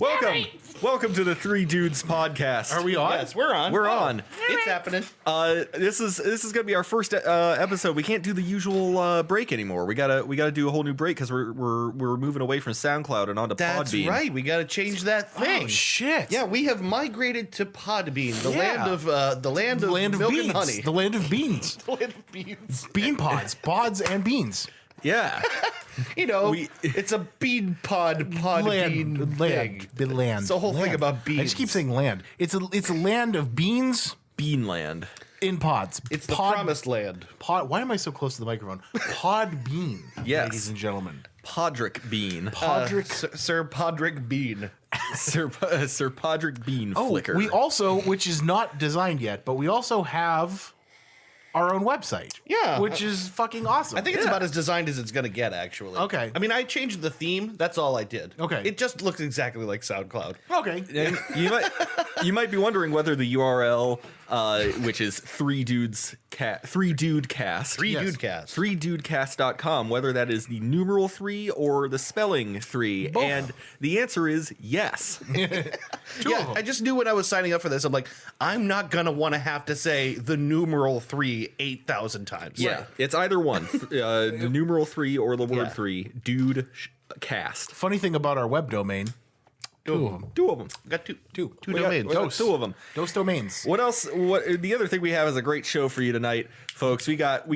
Welcome to the Three Dudes podcast. Are we on? Yes, we're on. We're on. It's happening. This is gonna be our first episode. We can't do the usual break anymore. We gotta do a whole new break because we're moving away from SoundCloud and onto That's Podbean. right. We got to change that thing. Oh shit! Yeah, we have migrated to Podbean, the Yeah. land of milk beans. and honey. The land of beans. The land of beans. Bean pods and beans. Yeah. You know, it's a bean pod bean thing. Land. It's the whole thing Land. about I beans. just keep saying land. It's a land of beans Beanland. in pods. It's the promised land. Pod. Why am I so close to the microphone? Pod bean. Yes. ladies and gentlemen. Podrick Bean. Podrick. Sir Podrick Bean. Sir Podrick Bean Flicker. We also, which is not designed yet, but we also have our own website. Yeah. Which is fucking awesome. I think it's about as designed as it's going to get, actually. Okay. I mean, I changed the theme. That's all I did. Okay. It just looks exactly like SoundCloud. okay. And you might be wondering whether the URL, which is 3dudecast, Dudecast. 3dudecast.com, whether that is the numeral 3 or the spelling 3. Both. And the answer is yes. Yeah, I just knew when I was signing up for this, I'm like, I'm not going to want to have to say the numeral 3 8,000 times. Yeah, it's either one, the numeral 3 or the word Yeah. 3. Dude cast. Funny thing about our web domain. Two of them. Two of them. Got two We got- domains. we got two of them. Those domains. What else? What the other thing we have is a great show for you tonight, folks. We got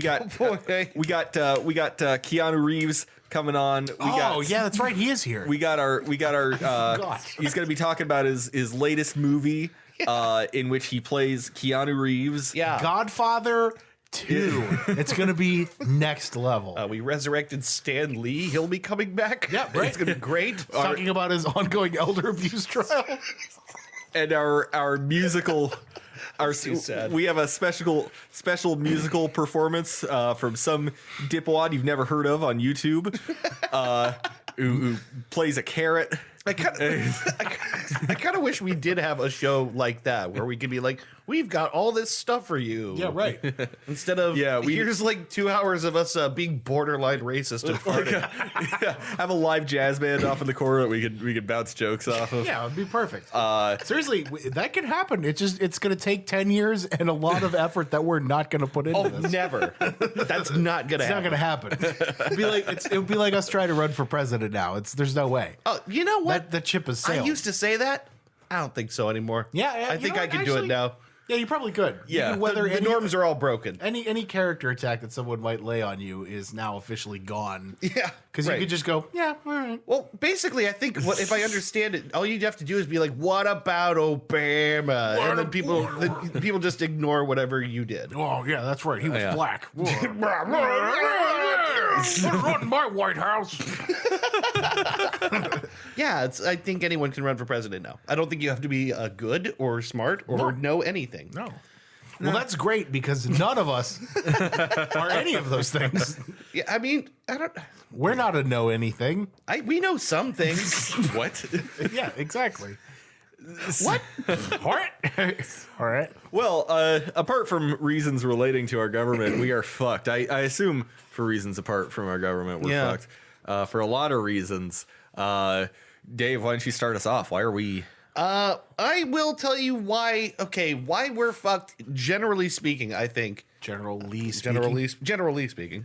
Keanu Reeves coming on. Yeah, that's right. He is here. We got our God. he's going to be talking about his latest movie in which he plays Keanu Reeves. Yeah. Godfather 2. It's going to be next level. We resurrected Stan Lee. He'll be coming back. Yeah, right. It's going to be great. Talking about his ongoing elder abuse trial. And our musical too sad. we have a special musical performance from some dipwad you've never heard of on YouTube who plays a carrot. I kind of wish we did have a show like that where we could be like, we've got all this stuff for you. Yeah, right. Instead of, here's like 2 hours of us being borderline racist and farting. Have a live jazz band off in the corner that we could bounce jokes off of. Yeah, it would be perfect. Seriously, that could happen. It's going to take 10 years and a lot of effort that we're not going to put into Oh, this. never. That's not going to It's not happen. going to happen. It would be like us trying to run for president now. There's no way. Oh, you know what? That chip is I sailed. used to say that. I don't think so anymore. Yeah, I you think know I what, can do it actually- now. Yeah, you probably could. Yeah. You could weather The norms are all broken. any character attack that someone might lay on you is now officially gone. Yeah, Because right. you could just go, yeah, all right. Well, basically, I think if I understand it, all you have to do is be like, "What about Obama?" and then people just ignore whatever you did. Oh, yeah, that's right. He was Yeah. black. What's wrong in my White House? Yeah, I think anyone can run for president now. I don't think you have to be good or smart or know anything. No. Well, that's great because none of us are any of those things. Yeah, I mean, We're not a know anything. we know some things. What? Yeah, exactly. What? All right. All right. Well, apart from reasons relating to our government, we are fucked. I assume for reasons apart from our government, we're Yeah. fucked. For a lot of reasons. Dave, why don't you start us off? Why are we... I will tell you why. Okay, why we're fucked. Generally speaking, I think. Generally speaking. Generally speaking,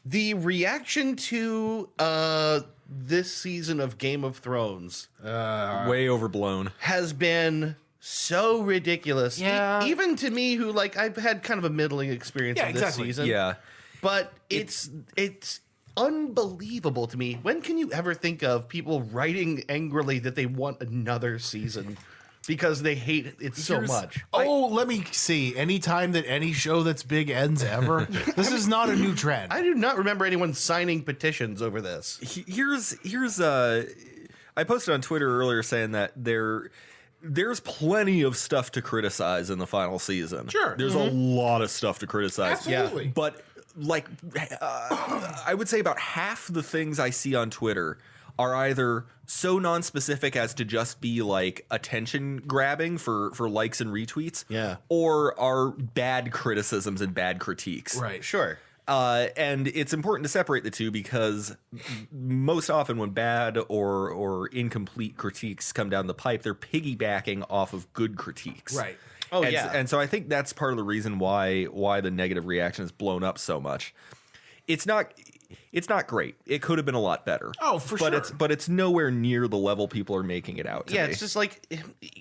the reaction to this season of Game of Thrones way overblown. has been so ridiculous. Yeah. Even to me, who I've had kind of a middling experience Yeah, of this exactly. season. Yeah. But it's unbelievable to me. When can you ever think of people writing angrily that they want another season because they hate it so much? Oh, let me see. Any time that any show that's big ends ever, this is not a new trend. I do not remember anyone signing petitions over this. Here's I posted on Twitter earlier saying that there's plenty of stuff to criticize in the final season. Sure. There's a lot of stuff to criticize. Absolutely. But I would say about half the things I see on Twitter are either so non-specific as to just be like attention grabbing for likes and retweets, Yeah. or are bad criticisms and bad critiques. Right. Sure. And it's important to separate the two because most often when bad or incomplete critiques come down the pipe, they're piggybacking off of good critiques. Right. Oh, and, yeah. And so I think that's part of the reason why the negative reaction has blown up so much. It's not great. It could have been a lot better. Oh, for but sure. It's nowhere near the level people are making it out to Yeah, be. it's just like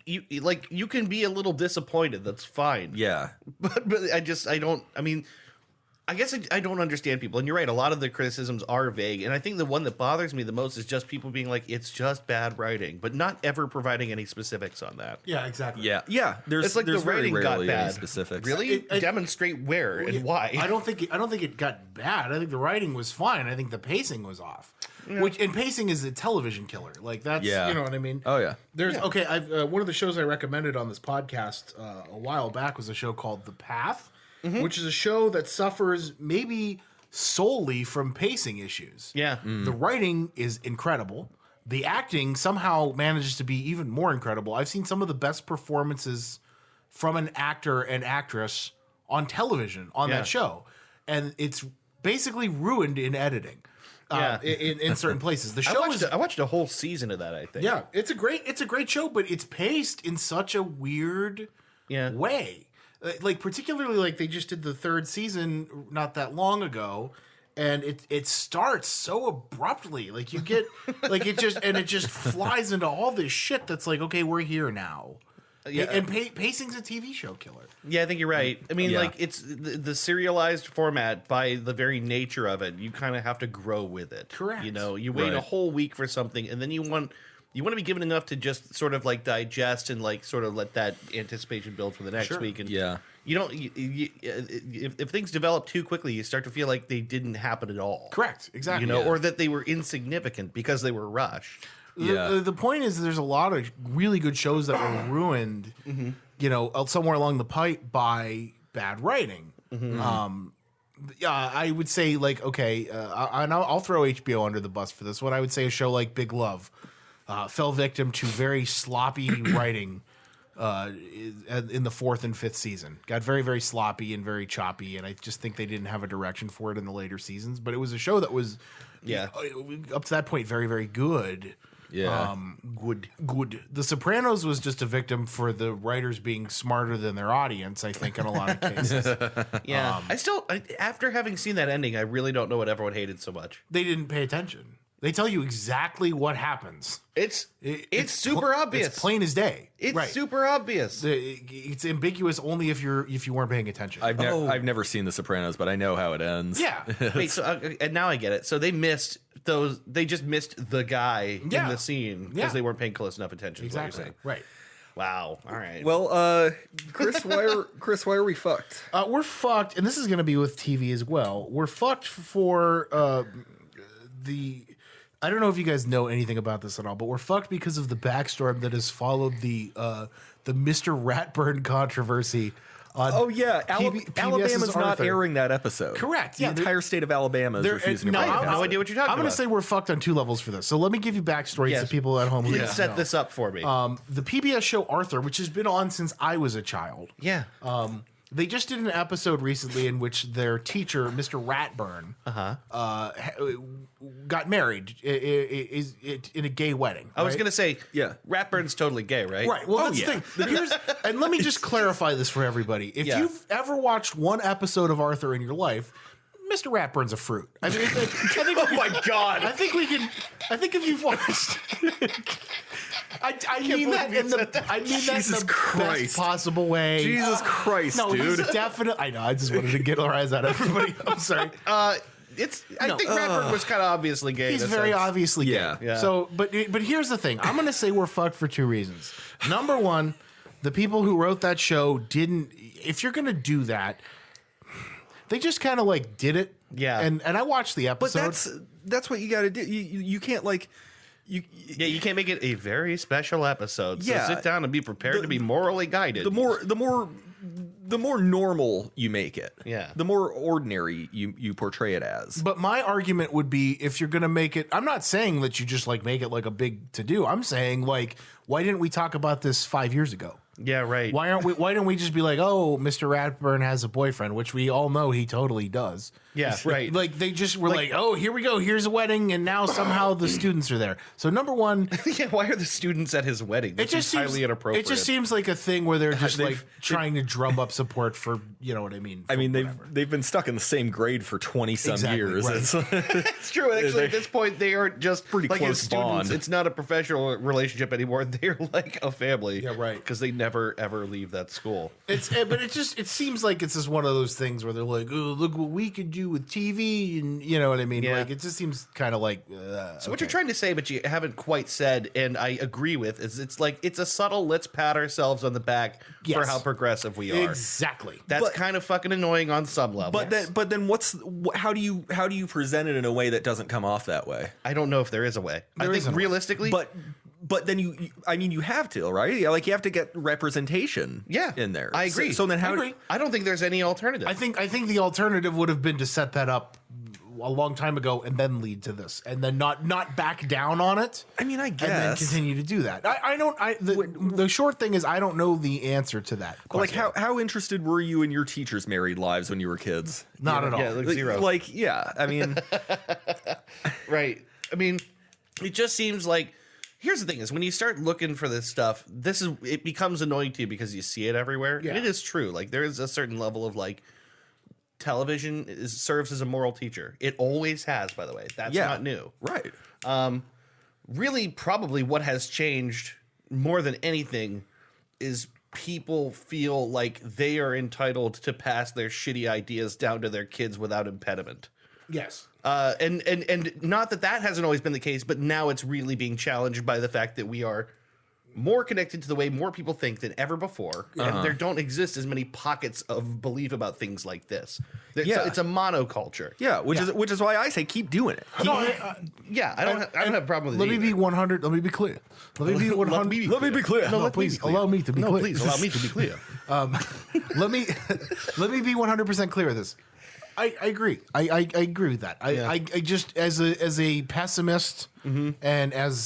you can be a little disappointed. That's fine. Yeah. But I guess I don't understand people. And you're right. A lot of the criticisms are vague. And I think the one that bothers me the most is just people being like, it's just bad writing, but not ever providing any specifics on that. Yeah, exactly. Yeah. There's It's like there's the writing very got rarely any bad. specifics. Really? It- Demonstrate where and why. I don't think it got bad. I think the writing was fine. I think the pacing was off. And pacing is a television killer. Like that's Yeah. you know what I mean. Oh yeah. There's okay. I've one of the shows I recommended on this podcast a while back was a show called The Path, which is a show that suffers maybe solely from pacing issues. Yeah. The writing is incredible. The acting somehow manages to be even more incredible. I've seen some of the best performances from an actor and actress on television on Yeah. that show, and it's basically ruined in editing. In certain places, the show is I watched a whole season of that, I think. yeah, it's a great show, but it's paced in such a weird way. Like particularly like they just did the third season not that long ago, and it starts so abruptly. Like you get like it just flies into all this shit that's like, okay, we're here now. Yeah. And pacing's a TV show killer. Yeah, I think you're right. I mean, Yeah. like it's the serialized format by the very nature of it. You kind of have to grow with it. Correct. You know, you wait a Right. whole week for something, and then you want to be given enough to just sort of like digest and like sort of let that anticipation build for the next Sure. week. And Yeah. you don't. If things develop too quickly, you start to feel like they didn't happen at all. Correct. Exactly. You know, Yeah. or that they were insignificant because they were rushed. Yeah. The point is, there's a lot of really good shows that were ruined, you know, somewhere along the pipe by bad writing. I would say, like, okay, and I'll throw HBO under the bus for this one. I would say a show like Big Love fell victim to very sloppy writing in the fourth and fifth season. Got very, very sloppy and very choppy, and I just think they didn't have a direction for it in the later seasons. But it was a show that was, up to that point, very, very good. Yeah. Good. The Sopranos was just a victim for the writers being smarter than their audience, I think, in a lot of cases. Yeah, after having seen that ending, I really don't know what everyone hated so much. They didn't pay attention. They tell you exactly what happens. It's super obvious. It's plain as day. It's right. super obvious. It's ambiguous only if you weren't paying attention. I've never seen The Sopranos, but I know how it ends. yeah. Wait, so and now I get it. So they missed those. They just missed the guy Yeah. in the scene because Yeah. they weren't paying close enough attention. Is what Exactly. you're saying. Right. Wow. All right. Well, Chris, why are we fucked? We're fucked, and this is going to be with TV as well. We're fucked for the. I don't know if you guys know anything about this at all, but we're fucked because of the backstorm that has followed the Mr. Ratburn controversy. On Oh yeah, PBS's Alabama's not Arthur. airing that episode. Correct. The Yeah, entire state of Alabama is refusing to no, broadcast I have no it. idea what you're talking I'm going about. to say we're fucked on two levels for this. So let me give you backstory Yes. to people at home. who Please don't set know. this up for me. The PBS show Arthur, which has been on since I was a child. yeah. They just did an episode recently in which their teacher, Mr. Ratburn, got married in a gay wedding. I was right? going to say, Yeah. Ratburn's totally gay, right? Right. Well, that's yeah. the thing. And let me just clarify this for everybody. If Yeah. you've ever watched one episode of Arthur in your life, Mr. Ratburn's a fruit. I mean, I think Oh my God. I think we can. I think if you've watched, I mean that in the Jesus Christ. best possible way. Jesus Christ, no, dude. he's definitely. I know. I just wanted to get a rise out of everybody. I'm sorry. I No. think Ratburn was kind of obviously gay. He's in a very sense. obviously gay. Yeah. Yeah. So, but here's the thing. I'm going to say we're fucked for two reasons. Number one, the people who wrote that show didn't. If you're going to do that, they just kind of like did it. Yeah. And I watched the But episode. that's what you got to do. You can't like you. Yeah, you can't make it a very special episode. So Yeah. sit down and be prepared to be morally guided. The more normal you make it, Yeah. the more ordinary you portray it as. But my argument would be if you're going to make it, I'm not saying that you just like make it like a big to do. I'm saying like, why didn't we talk about this 5 years ago? Yeah, right. Why don't we just be like, oh, Mr. Ratburn has a boyfriend, which we all know he totally does. Yeah, right. Like they just were like, oh, here we go. Here's a wedding, and now somehow the students are there. So number one, Yeah, why are the students at his wedding? That it just seems highly inappropriate. It just seems like a thing where they're just They've- like trying to drum up support for, you know what I mean? I mean, whatever. they've been stuck in the same grade for 20 some Exactly, years. right. It's, It's true. Actually, at this point, they are just Pretty like close his students. bond. It's not a professional relationship anymore. They're like a family. Yeah, right. Because they never ever leave that school. But it seems like it's just one of those things where they're like, oh, look what we could do with TV, and you know what I mean? Yeah. Like it just seems kind of like. So what you're trying to say, but you haven't quite said, and I agree with, is it's like it's a subtle let's pat ourselves on the back for Yes. how progressive we are. Exactly. That's But- kind of fucking annoying on some level. but then how do you present it in a way that doesn't come off that way? I don't know if there is a way. I There think isn't a way. realistically, But then I mean, you have to, right? Yeah, like you have to get representation. Yeah, in there. I agree. So then how? I agree. I don't think there's any alternative. I think the alternative would have been to set that up a long time ago and then lead to this, and then not back down on it. I mean, I And then guess. continue to do that. The short thing is I don't know the answer to that. Like question. how interested were you in your teachers' married lives when you were kids? Not at all. Yeah, like zero. Like yeah, I mean, Right. I mean, it just seems like here's the thing is when you start looking for this stuff, it becomes annoying to you because you see it everywhere. Yeah. And it is true. Like there is a certain level of like television serves as a moral teacher. It always has, by the way. That's yeah, not new. right? Really probably what has changed more than anything is people feel like they are entitled to pass their shitty ideas down to their kids without impediment. Yes. And not that hasn't always been the case, but now it's really being challenged by the fact that we are more connected to the way more people think than ever before, and there don't exist as many pockets of belief about things like this. Yeah. It's a monoculture. Yeah, which is why I say keep doing it. Keep- Yeah, I don't have a problem with it. Let me be 100. Let me be clear. Let me be 100. Let me be clear. No, please allow me to be clear. Please allow me to be clear. let me be 100% clear with this. I agree. I agree with that. I just as a pessimist and as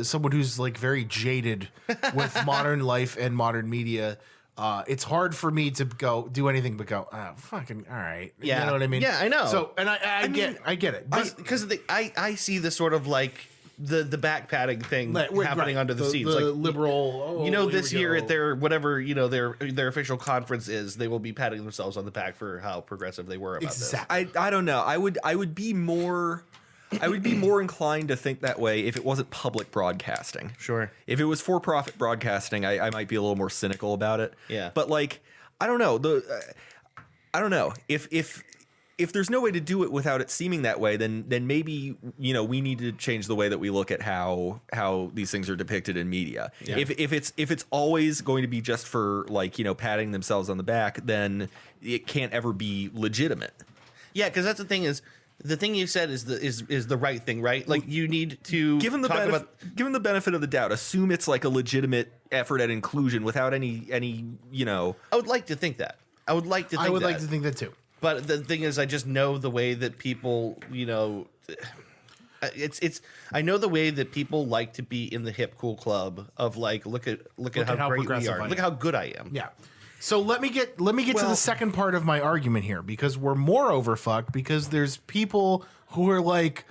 someone who's like very jaded with modern life and modern media, it's hard for me to do anything but go, oh, fucking all right. Yeah. You know what I mean? Yeah, I know. So and I get it. But Because I see the sort of like the back padding thing Right, happening under the scenes. The Like liberal. you know, here this we year go. at their whatever their official conference is, they will be patting themselves on the back for how progressive they were about Exactly. I don't know. I would be more inclined to think that way if it wasn't public broadcasting. Sure. If it was for-profit broadcasting, I might be a little more cynical about it. Yeah. But like, I don't know. I don't know if there's no way to do it without it seeming that way, then maybe we need to change the way that we look at how these things are depicted in media. Yeah. If it's always going to be just for like patting themselves on the back, then it can't ever be legitimate. Yeah, because that's the thing is. The thing you said is the right thing, right? Like you need to Given the benefit of the doubt, assume it's like a legitimate effort at inclusion without any. I would like to think that. I would like to think that too. But the thing is, I just know the way that people, it's. I know the way that people like to be in the hip cool club of like, look at how great we progressive I are. am. Look how good I am. Yeah. So let me get to the second part of my argument here, because we're more overfucked because there's people who are like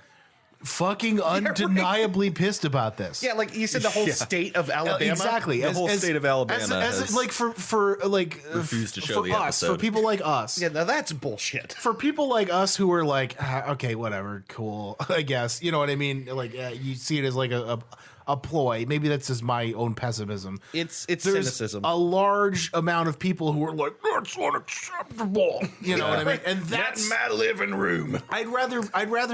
fucking undeniably pissed about this. Yeah, like you said, the whole state of Alabama. Exactly. The whole state of Alabama has like for like refused to show for the us, for episode. people like us. Yeah, now that's bullshit. For people like us who are like, okay, whatever, cool, I guess. You know what I mean? Like, you see it as like a ploy. Maybe that's just my own pessimism. It's There's cynicism. a large amount of people who are like, that's unacceptable. You know what I mean? And that's my living room. I'd rather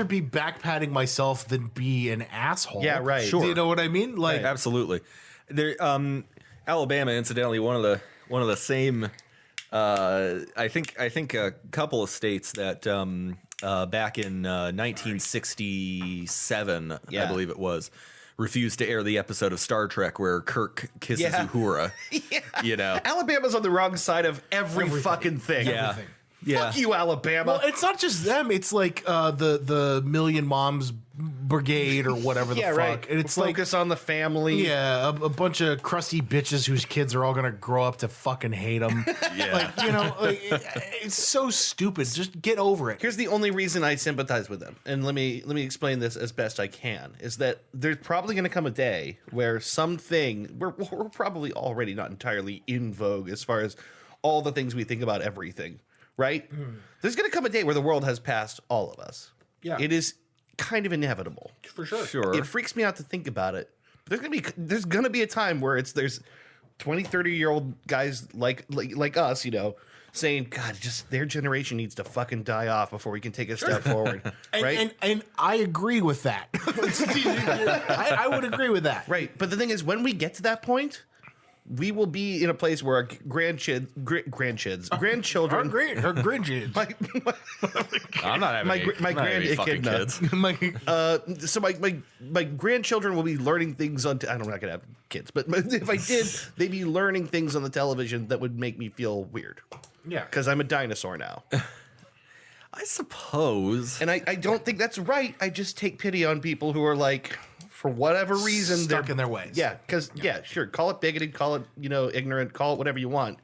be backpatting myself than be an asshole. Yeah, right. Sure. Do you know what I mean? Like, Absolutely. There, Alabama, incidentally, one of the same. I think a couple of states that back in 1967, Yeah. I believe it was, refused to air the episode of Star Trek where Kirk kisses Yeah. Uhura. Yeah. You know. Alabama's on the wrong side of every fucking thing. Yeah. everything. Yeah. Fuck you, Alabama. Well, it's not just them. It's like the Million Moms Brigade or whatever the yeah, fuck. right. And it's like, Focus on the family. yeah, a bunch of crusty bitches whose kids are all gonna grow up to fucking hate them. Yeah. Like, you know, like, it's so stupid. Just get over it. Here's the only reason I sympathize with them, and let me explain this as best I can. Is that there's probably going to come a day where something we're probably already not entirely in vogue as far as all the things we think about everything, right? There's going to come a day where the world has passed all of us. Yeah. It is kind of inevitable. For sure. Sure. It freaks me out to think about it. But there's gonna be a time where there's 20, 30-year-old guys like us, you know, saying, God, just their generation needs to fucking die off before we can take a step forward. Right? And I agree with that. I would agree with that. Right. But the thing is, when we get to that point, we will be in a place where our grandchildren, Her grandkids. I'm not having my any, my I'm not having any fucking grandkids. kids. So my grandchildren will be learning things on. I'm not gonna have kids, but if I did, they'd be learning things on the television that would make me feel weird. Yeah. Because I'm a dinosaur now, I suppose. and I don't think that's right. I just take pity on people who are like, for whatever reason, Stuck they're in their ways. Yeah, because sure, call it bigoted, call it ignorant, call it whatever you want.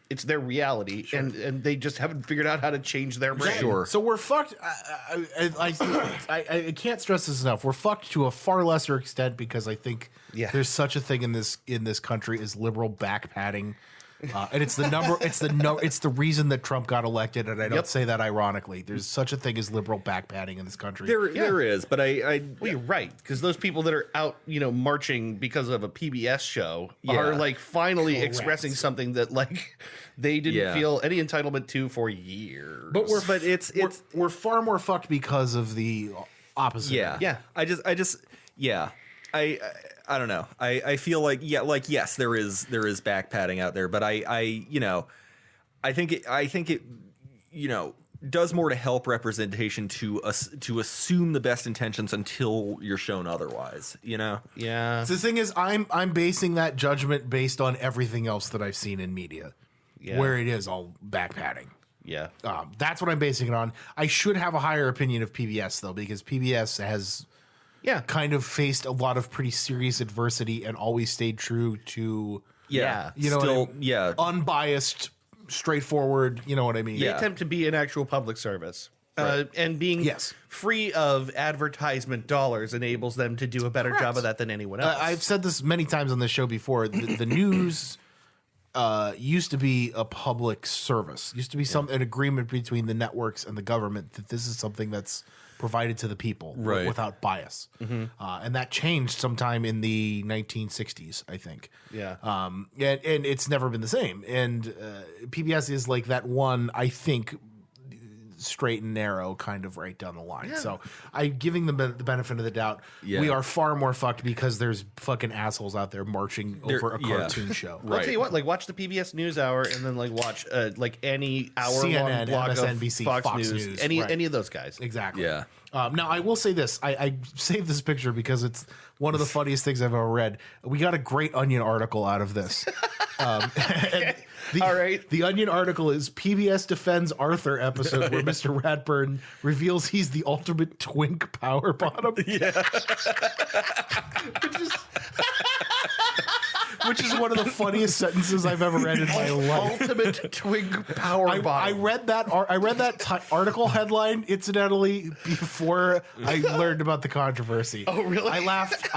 It's their reality, and they just haven't figured out how to change their brain. Sure. So we're fucked. I can't stress this enough. We're fucked to a far lesser extent because I think there's such a thing in this country as liberal back padding, and it's the reason that Trump got elected. And I don't say that ironically. There's such a thing as liberal back padding in this country. There is, but I Well, you're right, because those people that are out, marching because of a PBS show are like finally expressing something that like they didn't feel any entitlement to for years. But we're far more fucked because of the opposite. Yeah. I don't know. I feel like yes, there is back padding out there, but I think it does more to help representation to assume the best intentions until you're shown otherwise, Yeah. So the thing is, I'm basing that judgment based on everything else that I've seen in media, where it is all back padding. Yeah. That's what I'm basing it on. I should have a higher opinion of PBS though, because PBS has kind of faced a lot of pretty serious adversity and always stayed true to unbiased, straightforward. You know what I mean? They attempt to be an actual public service. And being free of advertisement dollars enables them to do a better job of that than anyone else. I've said this many times on this show before. The news used to be a public service. Used to be an agreement between the networks and the government that this is something that's provided to the people without bias. And that changed sometime in the 1960s, I think. Yeah. And it's never been the same. And PBS is like that one, I think, straight and narrow kind of right down the line. So I'm giving them the benefit of the doubt. We are far more fucked because there's fucking assholes out there marching over a cartoon show. I'll tell you what, like watch the PBS NewsHour and then like watch like any hour-long CNN, block MSNBC, of Fox News, News, any of those guys. Exactly. Yeah. Now, I will say this. I saved this picture because it's one of the funniest things I've ever read. We got a great Onion article out of this. All right. The Onion article is PBS defends Arthur episode where Mr. Ratburn reveals he's the ultimate twink power bottom. Yeah. Which is one of the funniest sentences I've ever read in my life. Ultimate twink power bottom. I read that article headline incidentally before I learned about the controversy. Oh, really? I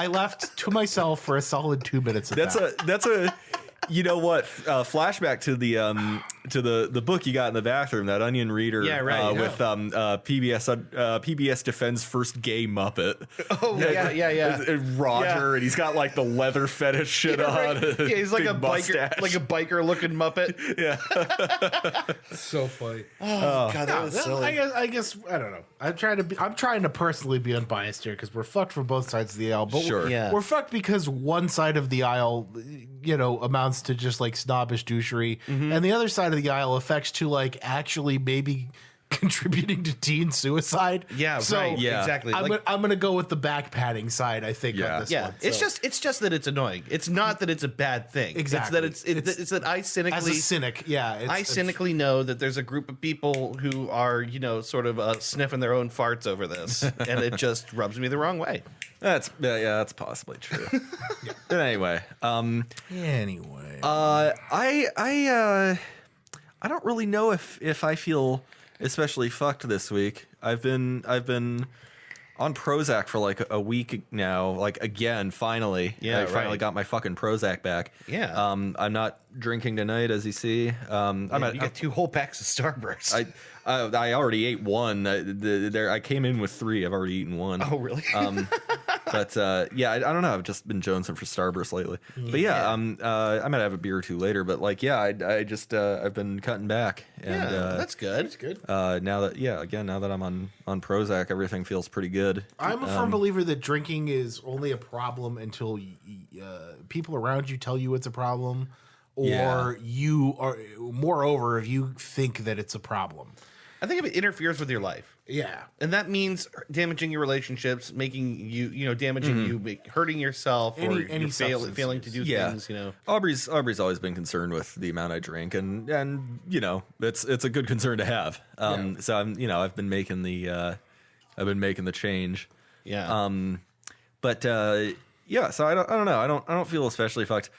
laughed to myself for a solid 2 minutes. That's a you know what? Flashback to the book you got in the bathroom, that Onion reader, with PBS defends first gay Muppet. Oh yeah. And Roger, and he's got like the leather fetish shit on. Yeah, he's like a mustache. biker looking Muppet. Yeah, so funny. Oh god, that was silly. I guess I don't know. I'm trying to personally be unbiased here because we're fucked from both sides of the aisle. But we're fucked because one side of the aisle, amounts to just like snobbish douchery, and the other side of the aisle affects to like actually maybe contributing to teen suicide. Yeah, so right. Yeah. Exactly. I'm, Like, I'm gonna go with the back patting side. I think Yeah. on this yeah, one. it's So, just that it's annoying. It's not that it's a bad thing. Exactly. It's that it's that I as cynically a cynic, yeah, I cynically know that there's a group of people who are, sort of sniffing their own farts over this, and it just rubs me the wrong way. That's possibly true. But anyway, Anyway, I don't really know if I feel especially fucked this week. I've been on Prozac for like a week now. Like again, finally, Yeah, I finally right. got my fucking Prozac back. Yeah. I'm not drinking tonight, as you see. You got 2 whole packs of Starburst. I already ate one. I came in with 3. I've already eaten one. oh, really? But I don't know. I've just been jonesing for Starburst lately. But I might have a beer or 2 later. But like, I just I've been cutting back. And, yeah, that's good. That's good. now that I'm on Prozac, everything feels pretty good. I'm a firm believer that drinking is only a problem until people around you tell you it's a problem, or Yeah. you are. Moreover, if you think that it's a problem, I think if it interferes with your life, yeah, and that means damaging your relationships, making you, damaging you, hurting yourself, or Any you're substance failing to do Yeah. things, Aubrey's always been concerned with the amount I drink, and it's a good concern to have. So I've been making the change. Yeah. But so I don't know. I don't feel especially fucked.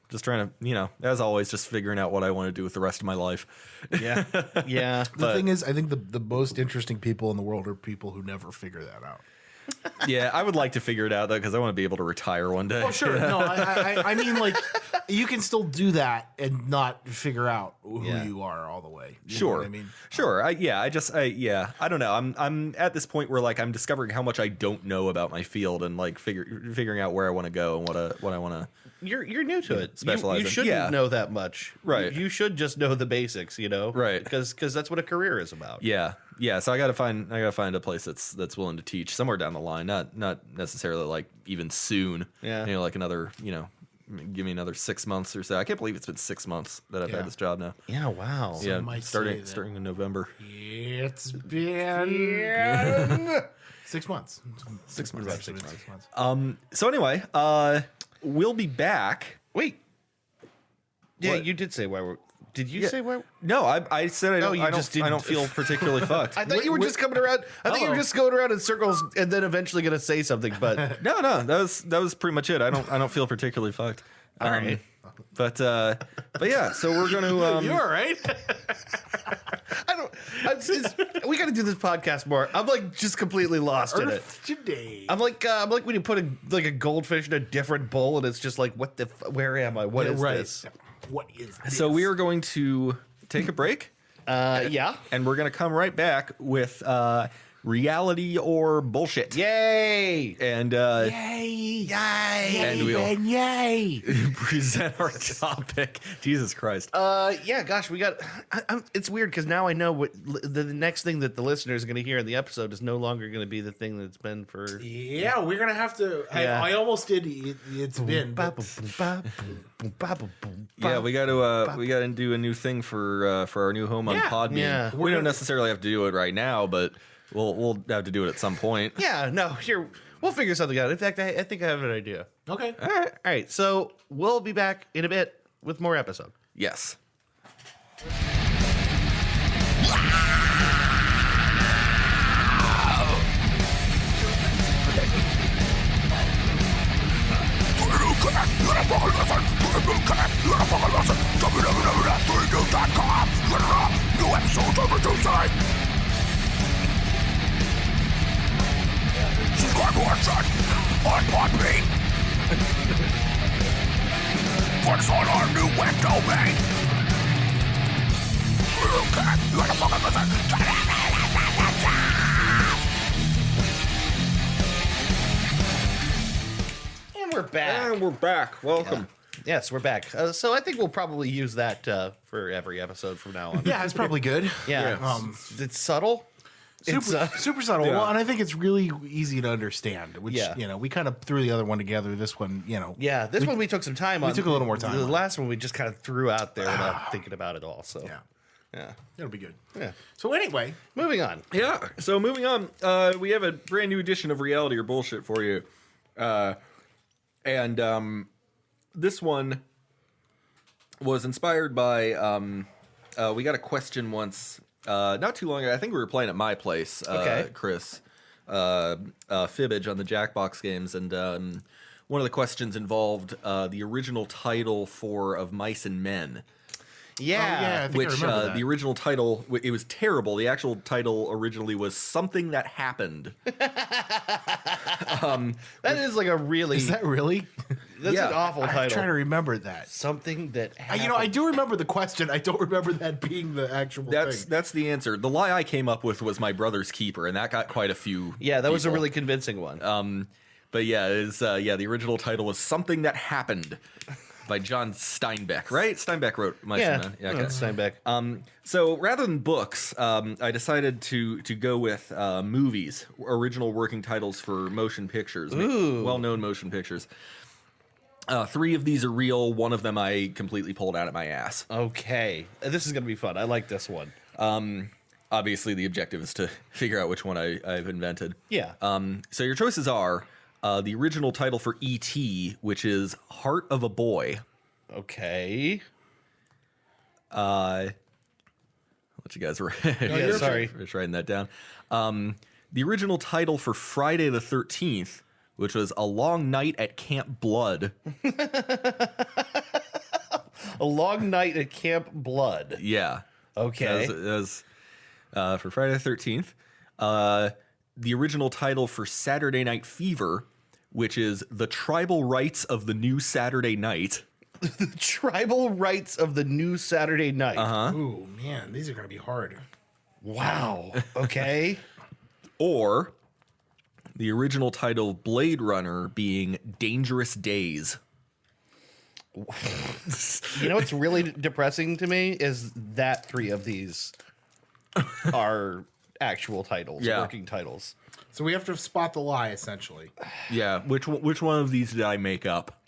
Just trying to, as always, just figuring out what I want to do with the rest of my life. yeah. Yeah. The thing is, I think the most interesting people in the world are people who never figure that out. Yeah, I would like to figure it out though, because I want to be able to retire one day. Oh, sure. No, I mean, like, you can still do that and not figure out who Yeah. you are all the way. You know Sure. what I mean, Sure. I don't know. I'm at this point where like I'm discovering how much I don't know about my field, and like figuring out where I want to go and what I want to. You're new to it. Specialize You in. shouldn't Yeah. know that much. Right. You should just know the basics, Right. Because that's what a career is about. Yeah. So I gotta find a place that's willing to teach somewhere down the line, not necessarily like even soon. Yeah. Like another, give me another 6 months or so. I can't believe it's been 6 months that I've Yeah. had this job now. Yeah. Wow. Yeah, might starting say that- in November. it's been 6 months. 6 months. It's been 6 months. So anyway, we'll be back. Wait. Yeah, What? you did say why we're. Did you say why? No, I said I don't. you I don't. just I don't didn't. feel particularly fucked. I thought you were just coming around. I thought you were just going around in circles and then eventually going to say something. But No, that was pretty much it. I don't feel particularly fucked. all right. But yeah, so we're gonna. You're all right. We got to do this podcast more. I'm like just completely lost in it. Earth today. I'm like when you put a goldfish in a different bowl and it's just like what where am I? What is this? What is this? So we are going to take a break, Yeah. and we're gonna come right back with reality or bullshit. Yay! And Yay! And we'll- Ben, yay! present our topic. Jesus Christ. Yeah, gosh, we got. It's weird because now I know what the next thing that the listener is going to hear in the episode is no longer going to be the thing that it's been for. Yeah, we're gonna have to. Yeah. I almost did. It's been. but- Yeah, we got to do a new thing for our new home on Yeah. Podbean. Yeah. We don't necessarily have to do it right now, but we'll have to do it at some point. Yeah, no, here we'll figure something out. In fact, I think I have an idea. Okay. All right. So we'll be back in a bit with more episode. Yes. And we're back. And we're back. Welcome. Yes, we're back. So I think we'll probably use that for every episode from now on. Yeah, it's probably good. Yeah. It's subtle. It's Super subtle. Yeah. Well, and I think it's really easy to understand. Which Yeah. we kind of threw the other one together. This one, yeah. This one we took some time on. took a little more time The on. last one we just kind of threw out there without thinking about it all. So Yeah. Yeah. It'll be good. Yeah. So anyway, Moving on. Yeah. So moving on, we have a brand new edition of Reality or Bullshit for you, and this one was inspired by. We got a question once, not too long ago. I think we were playing at my place, Okay. Chris, Fibbage on the Jackbox games, and one of the questions involved the original title for Of Mice and Men. Yeah. I think I Which remember that. the original title, it was terrible. The actual title originally was Something That Happened. That is like a really. Is that really? That's Yeah. an awful I'm title. trying to remember that. Something that. I do remember the question. I don't remember that being the actual thing. That's the answer. The lie I came up with was My Brother's Keeper, and that got quite a few. Yeah, that was a people. really convincing one. But yeah, it is, the original title was Something That Happened by John Steinbeck, right? Steinbeck wrote Mice and Men. Yeah, that's Steinbeck. So rather than books, I decided to go with movies, original working titles for motion pictures, well-known motion pictures. 3 of these are real. One of them I completely pulled out of my ass. Okay, this is gonna be fun. I like this one. Obviously, the objective is to figure out which one I've invented. Yeah. So your choices are the original title for E.T., which is Heart of a Boy. Okay. I'll let you guys Yeah, sorry. Just writing that down. The original title for Friday the 13th, which was A Long Night at Camp Blood. A Long Night at Camp Blood. Yeah. Okay. That was, for Friday the 13th. The original title for Saturday Night Fever, which is The Tribal Rights of the New Saturday Night. Tribal Rights of the New Saturday Night. Ooh, man, these are going to be hard. Wow. Okay. Or the original title Blade Runner being Dangerous Days. You know what's really depressing to me is that 3 of these are actual titles, Yeah. working titles. So we have to spot the lie, essentially. Yeah, which one of these did I make up?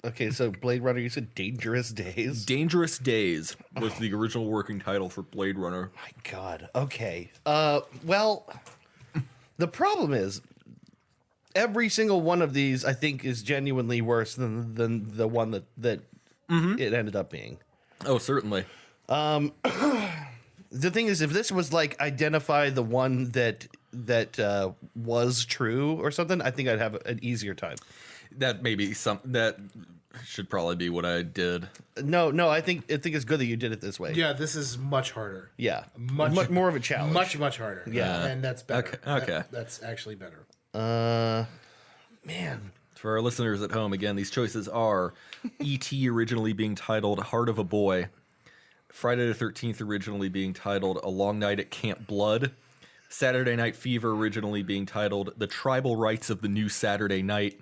Okay, so Blade Runner, you said Dangerous Days. Dangerous Days was the original working title for Blade Runner. My God. Okay. Well, the problem is every single one of these I think is genuinely worse than the one that it ended up being. Oh, certainly. The thing is, if this was like identify the one that was true or something, I think I'd have an easier time. That may be that should probably be what I did. No, I think it's good that you did it this way. Yeah, this is much harder. Yeah. Much more of a challenge. Much harder. Yeah. And that's better. Okay. That's actually better. Man. For our listeners at home, again, these choices are E.T. originally being titled Heart of a Boy, Friday the 13th originally being titled A Long Night at Camp Blood, Saturday Night Fever originally being titled The Tribal Rights of the New Saturday Night,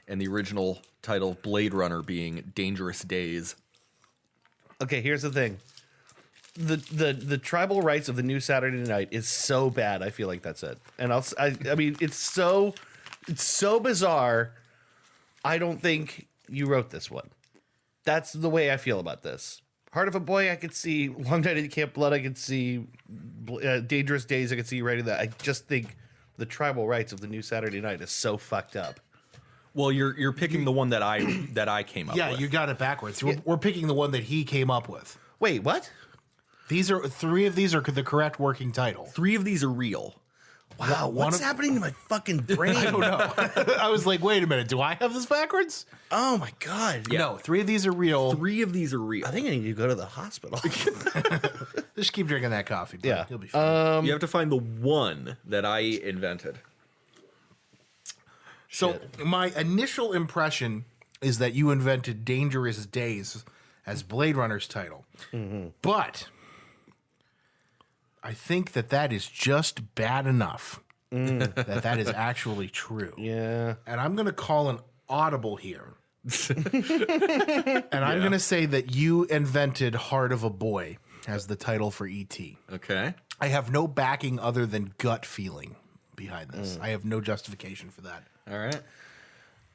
and the original title Blade Runner being Dangerous Days. Okay, here's the thing. The tribal rights of the New Saturday Night is so bad. I feel like that's it. And I mean, it's so bizarre. I don't think you wrote this one. That's the way I feel about this. Heart of a Boy, I could see. Long Night at Camp Blood, I could see. Dangerous Days, I could see you writing that. I just think the tribal rights of the New Saturday Night is so fucked up. Well, you're picking the one that I came up with. Yeah, you got it backwards. We're picking the one that he came up with. Wait, what? These are 3 of these are the correct working title. 3 of these are real. Wow, what's happening to my fucking brain? I don't know. I was like, wait a minute, do I have this backwards? Oh my God. No, 3 of these are real. 3 of these are real. I think I need to go to the hospital. Just keep drinking that coffee. Bud. Yeah. You'll be fine. You have to find the one that I invented. So my initial impression is that you invented Dangerous Days as Blade Runner's title. But I think that is just bad enough that is actually true. Yeah. And I'm going to call an audible here. And I'm going to say that you invented Heart of a Boy as the title for E.T. Okay. I have no backing other than gut feeling behind this. I have no justification for that. All right.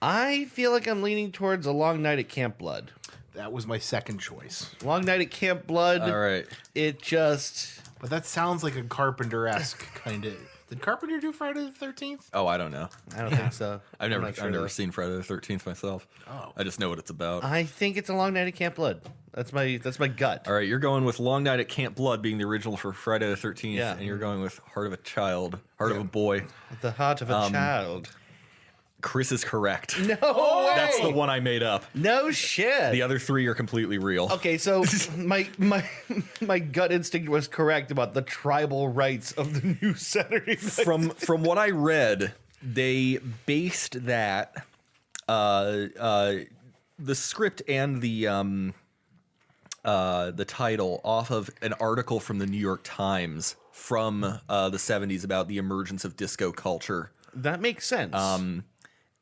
I feel like I'm leaning towards A Long Night at Camp Blood. that was my second choice. Long Night at Camp Blood. All right. It just But that sounds like a Carpenter-esque kind of. Did Carpenter do Friday the 13th? Oh, I don't know. I don't think so. I've I'm never not sure I've never though. seen Friday the 13th myself. Oh. I just know what it's about. I think it's a Long Night at Camp Blood. That's my gut. All right, you're going with Long Night at Camp Blood being the original for Friday the 13th, Yeah. and you're going with Heart of a Child, Heart of a Boy. The heart of a child. Chris is correct. No way. That's the one I made up. No shit. The other three are completely real. Okay, so my gut instinct was correct about the tribal rights of the new Saturday Night. From what I read, they based that the script and the title off of an article from the New York Times from the 70s about the emergence of disco culture. That makes sense.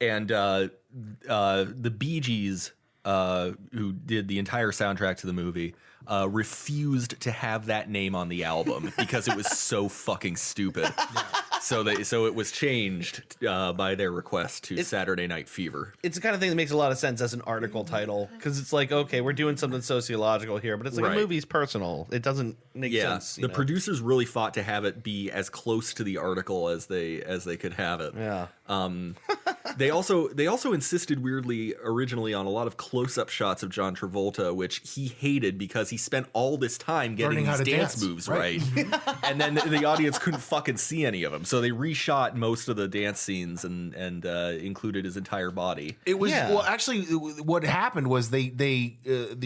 And the Bee Gees, who did the entire soundtrack to the movie, refused to have that name on the album because it was so fucking stupid. So it was changed by their request to Saturday Night Fever. It's the kind of thing that makes a lot of sense as an article title because it's like, okay, we're doing something sociological here, but it's like Right. a movie's personal. It doesn't make Yeah, sense. the producers really fought to have it be as close to the article as they could have it. Yeah. They also insisted weirdly originally on a lot of close-up shots of John Travolta, which he hated because he spent all this time getting Learning how these to dance dance, moves right. right, and then the audience couldn't fucking see any of them, so they reshot most of the dance scenes and included his entire body. It was Yeah. well. Actually, what happened was the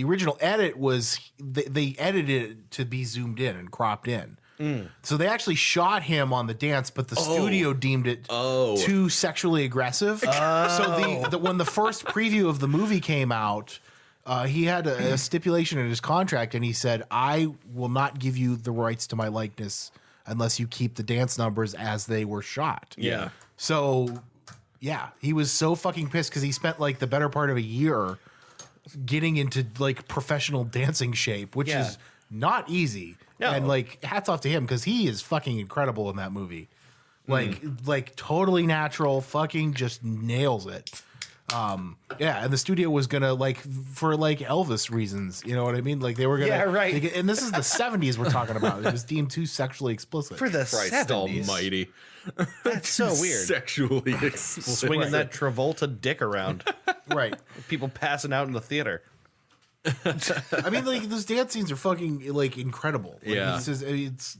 original edit was they edited it to be zoomed in and cropped in. So they actually shot him on the dance, but the studio deemed it too sexually aggressive. So when the first preview of the movie came out, he had a stipulation in his contract, and he said, "I will not give you the rights to my likeness unless you keep the dance numbers as they were shot." Yeah. So, yeah, he was so fucking pissed because he spent like the better part of a year getting into like professional dancing shape, which Yeah. is not easy. No. And like, hats off to him because he is fucking incredible in that movie. Like totally natural, fucking just nails it. Yeah, and the studio was gonna like for like Elvis reasons, you know what I mean? Like they were gonna, Yeah, right. And this is the 70s we're talking about. It was deemed too sexually explicit. For the Christ 70s. almighty. That's so weird. Sexually explicit. Swinging that Travolta dick around. Right. People passing out in the theater. I mean, like those dance scenes are fucking like incredible. Like, Yeah. it's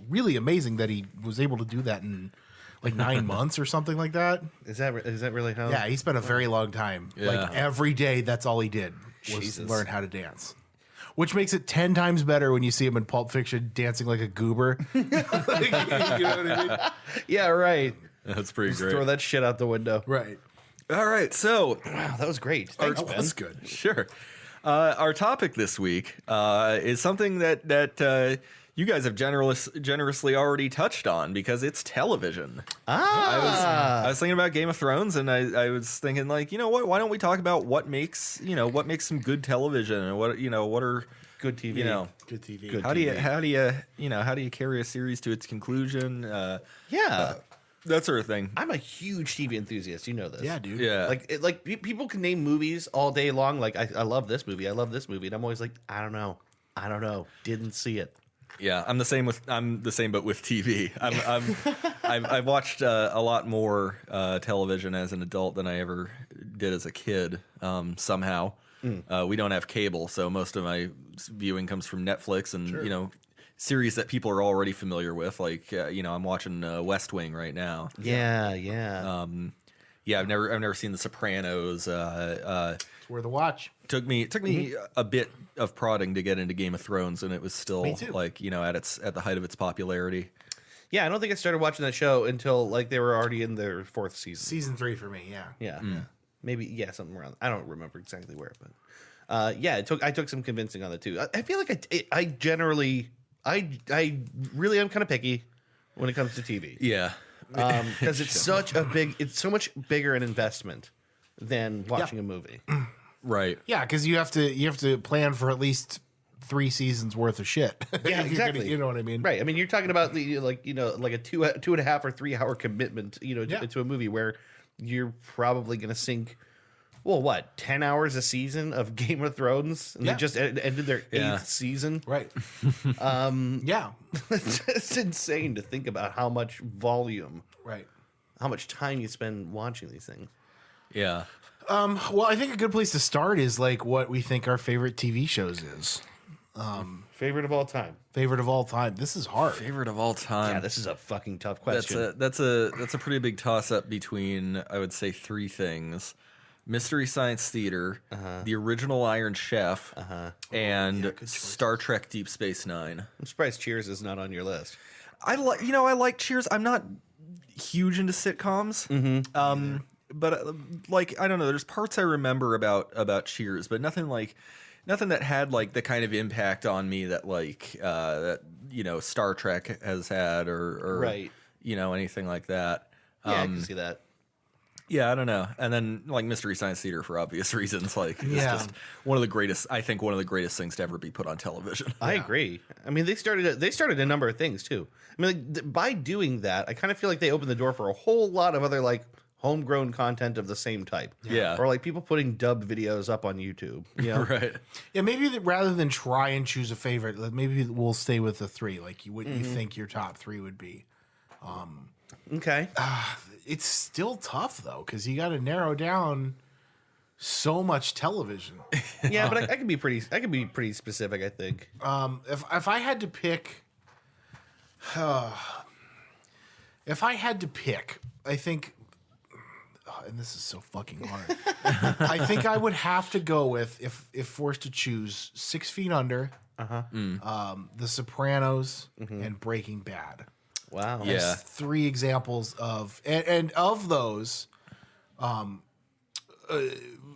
really amazing that he was able to do that in like 9 months or something like that. Is that really how? Yeah, he spent a very long time. Yeah. Like every day, that's all he did was Jesus. learn how to dance. Which makes it 10 times better when you see him in Pulp Fiction dancing like a goober. Like, you know what I mean? Yeah, right. That's pretty great. Throw that shit out the window. Right. All right, so Wow, that was great. Thanks, Ben. That's good. sure. Our topic this week is something that you guys have generously already touched on because it's television. I was thinking about Game of Thrones, and I was thinking like, you know what? Why don't we talk about what makes some good television, and what are Good TV. you know Good TV. Good. how do you carry a series to its conclusion? Yeah. That sort of thing. I'm a huge TV enthusiast. You know this. Yeah, dude. Yeah. People can name movies all day long. Like, I love this movie. I love this movie. And I'm always like, I don't know. Didn't see it. Yeah, I'm the same, but with TV. I've watched a lot more television as an adult than I ever did as a kid. Somehow, we don't have cable, so most of my viewing comes from Netflix and series that people are already familiar with. Like I'm watching West Wing right now. Yeah. Yeah, I've never seen The Sopranos. It's worth a watch. Took me a bit of prodding to get into Game of Thrones, and it was still Me too. like at the height of its popularity. Yeah, I don't think I started watching that show until like they were already in their 4th season. Season 3 for me, yeah. Yeah. Maybe something around. I don't remember exactly where, but I took some convincing on it too. I feel like I generally I really am kind of picky when it comes to TV. Yeah. Because it's so much bigger an investment than watching a movie. Right. Yeah, because you have to plan for at least 3 seasons worth of shit. Yeah, If you're exactly. you know what I mean? Right. I mean, you're talking about like a 2.5 or 3 hour commitment, to a movie where you're probably going to sink well, what, 10 hours a season of Game of Thrones, and Yeah. they just ended their Yeah. 8th season. Right. Yeah. It's insane to think about how much volume, Right. how much time you spend watching these things. Yeah. Well, I think a good place to start is like what we think our favorite TV shows is. Favorite of all time. Favorite of all time. This is hard. Favorite of all time. Yeah, this is a fucking tough That's question. that's a pretty big toss up between, I would say, three things: Mystery Science Theater, the original Iron Chef, and Star Trek Deep Space Nine. I'm surprised Cheers is not on your list. I like Cheers. I'm not huge into sitcoms. But like, I don't know, there's parts I remember about Cheers, but nothing that had like the kind of impact on me that like that Star Trek has had or Right. Anything like that. Yeah, I can see that. Yeah, I don't know. And then like Mystery Science Theater for obvious reasons, like it's Yeah. just one of the greatest things to ever be put on television. I agree. I mean, they started a number of things too. I mean, like, by doing that, I kind of feel like they opened the door for a whole lot of other like homegrown content of the same type. Yeah. Or like people putting dub videos up on YouTube. You know? Right. Yeah, maybe rather than try and choose a favorite, maybe we'll stay with the three. Like what you think your top three would be. Okay. It's still tough though, because you got to narrow down so much television. Yeah, but I can be pretty specific, I think. If I had to pick, I think, and this is so fucking hard. I think I would have to go with, if forced to choose, 6 Feet Under, The Sopranos, and Breaking Bad. Wow. Yeah. As three examples of, and of those,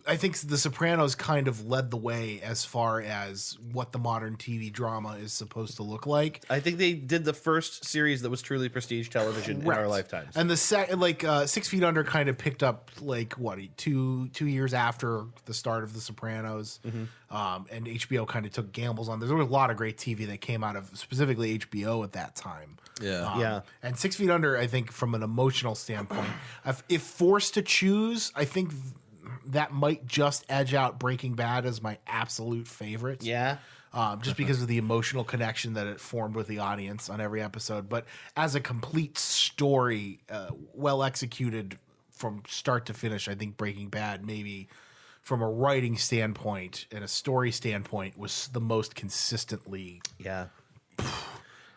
I think The Sopranos kind of led the way as far as what the modern TV drama is supposed to look like. I think they did the first series that was truly prestige television in our lifetimes. And the second, 6 Feet Under, kind of picked up like what 2 years after the start of The Sopranos, and HBO kind of took gambles on. There was a lot of great TV that came out of specifically HBO at that time. Yeah. Yeah. And 6 Feet Under, I think, from an emotional standpoint, if forced to choose, I think that might just edge out Breaking Bad as my absolute favorite. Yeah. Just because of the emotional connection that it formed with the audience on every episode. But as a complete story, well executed from start to finish, I think Breaking Bad, maybe from a writing standpoint and a story standpoint, was the most consistently. Yeah.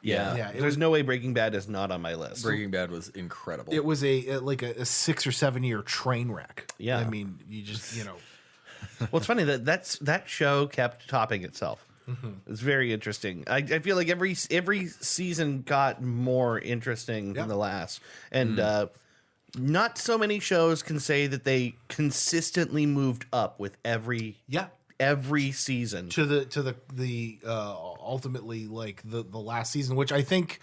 Yeah, it There's no way Breaking Bad is not on my list. Breaking Bad was incredible. It was a 6 or 7 year train wreck. Yeah. I mean, you just Well, it's funny that show kept topping itself. It's very interesting. I feel like every season got more interesting than the last, and not so many shows can say that they consistently moved up with every season. to the ultimately like the last season, which I think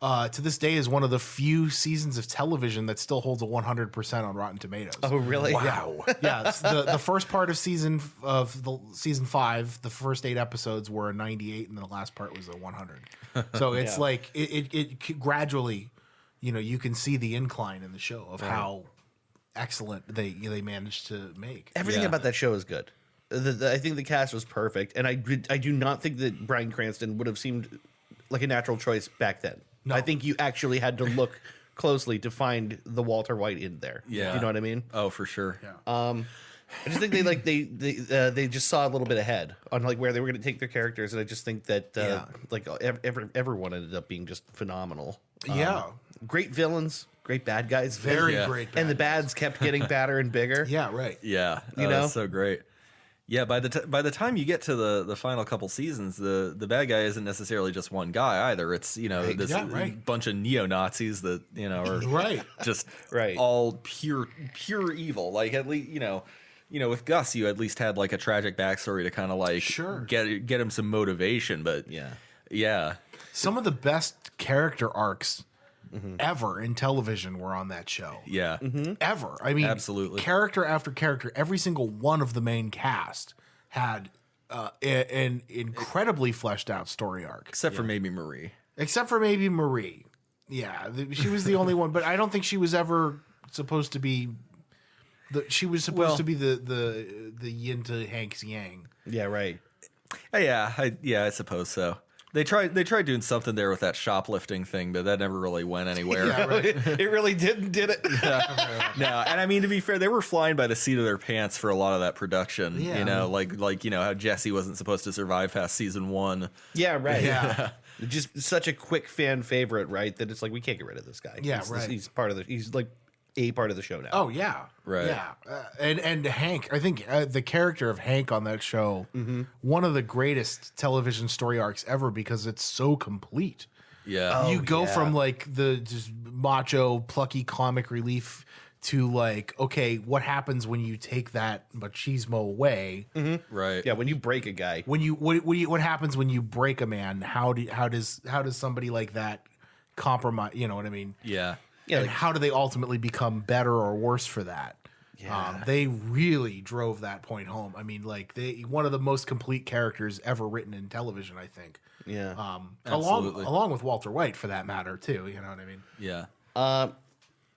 to this day is one of the few seasons of television that still holds a 100% on Rotten Tomatoes. Oh, really? Wow. Yeah, it's the first part of season 5, the first 8 episodes were a 98, and then the last part was a 100. So it's like it gradually, you can see the incline in the show of how excellent they managed to make. Everything Yeah. about that show is good. I think the cast was perfect, and I do not think that Bryan Cranston would have seemed like a natural choice back then. No. I think you actually had to look closely to find the Walter White in there. Yeah. You know what I mean? Oh, for sure. I just think they just saw a little bit ahead on like where they were going to take their characters, and I just think that like everyone ended up being just phenomenal. Yeah. Great villains, great bad guys, Very Yeah. great. and the bad bads kept getting badder and bigger. Yeah, right. Yeah, You know? that's so great. Yeah, by the time you get to the final couple seasons, the bad guy isn't necessarily just one guy either. It's this Yeah, right. bunch of neo Nazis that are Right. just Right. all pure evil. Like at least with Gus, you at least had like a tragic backstory to kind of like Sure. get him some motivation. But yeah, Some of the best character arcs ever in television were on that show. yeah. Ever. I mean, Absolutely. character after character, every single one of the main cast had an incredibly fleshed out story arc, Except for maybe Marie. except for maybe Marie. Yeah, she was the only one, but I don't think she was ever supposed to be She was supposed to be the yin to Hank's yang. Yeah, right. I suppose so. They tried doing something there with that shoplifting thing, but that never really went anywhere. Yeah, right. It really didn't, did it? No, and I mean, to be fair, they were flying by the seat of their pants for a lot of that production. Yeah. You know, like how Jesse wasn't supposed to survive past season 1. Yeah, right. Yeah. Just such a quick fan favorite, right? That it's like we can't get rid of this guy. Yeah, he's, right. He's part of the. He's like a part of the show now. Oh yeah, Right. Yeah, and Hank, I think the character of Hank on that show, one of the greatest television story arcs ever because it's so complete. Yeah. You go yeah. from like the just macho, plucky comic relief to like, okay, what happens when you take that machismo away? Right. Yeah, when you break a guy. What happens when you break a man? How does somebody like that compromise? You know what I mean? Yeah. Yeah, And like- how do they ultimately become better or worse for that? Yeah. They really drove that point home. I mean, like one of the most complete characters ever written in television, I think. Yeah. Absolutely. Along with Walter White, for that matter, too. You know what I mean? Yeah.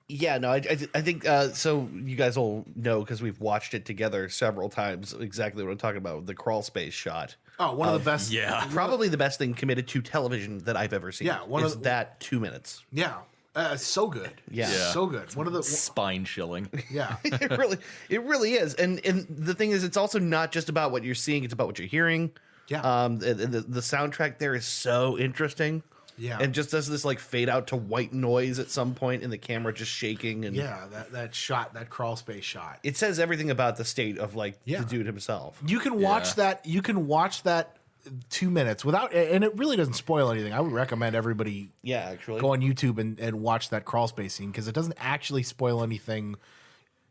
Yeah, no, I think so. You guys all know because we've watched it together several times. Exactly what I'm talking about. The crawl space shot. Oh, one of the best. Yeah. Probably the best thing committed to television that I've ever seen. Yeah, one is of the- that 2 minutes. Yeah. So good. Yeah. Yeah. So good. One of the. Spine chilling. Yeah. It really is. And the thing is, it's also not just about what you're seeing; it's about what you're hearing. Yeah. The soundtrack there is so interesting. Yeah. And just does this like fade out to white noise at some point, and the camera just shaking, and Yeah. That shot, that crawl space shot. it says everything about the state of like Yeah. the dude himself. You can watch Yeah. that. You can watch that 2 minutes without, and it really doesn't spoil anything. I would recommend everybody Yeah, actually. go on YouTube and watch that crawl space scene because it doesn't actually spoil anything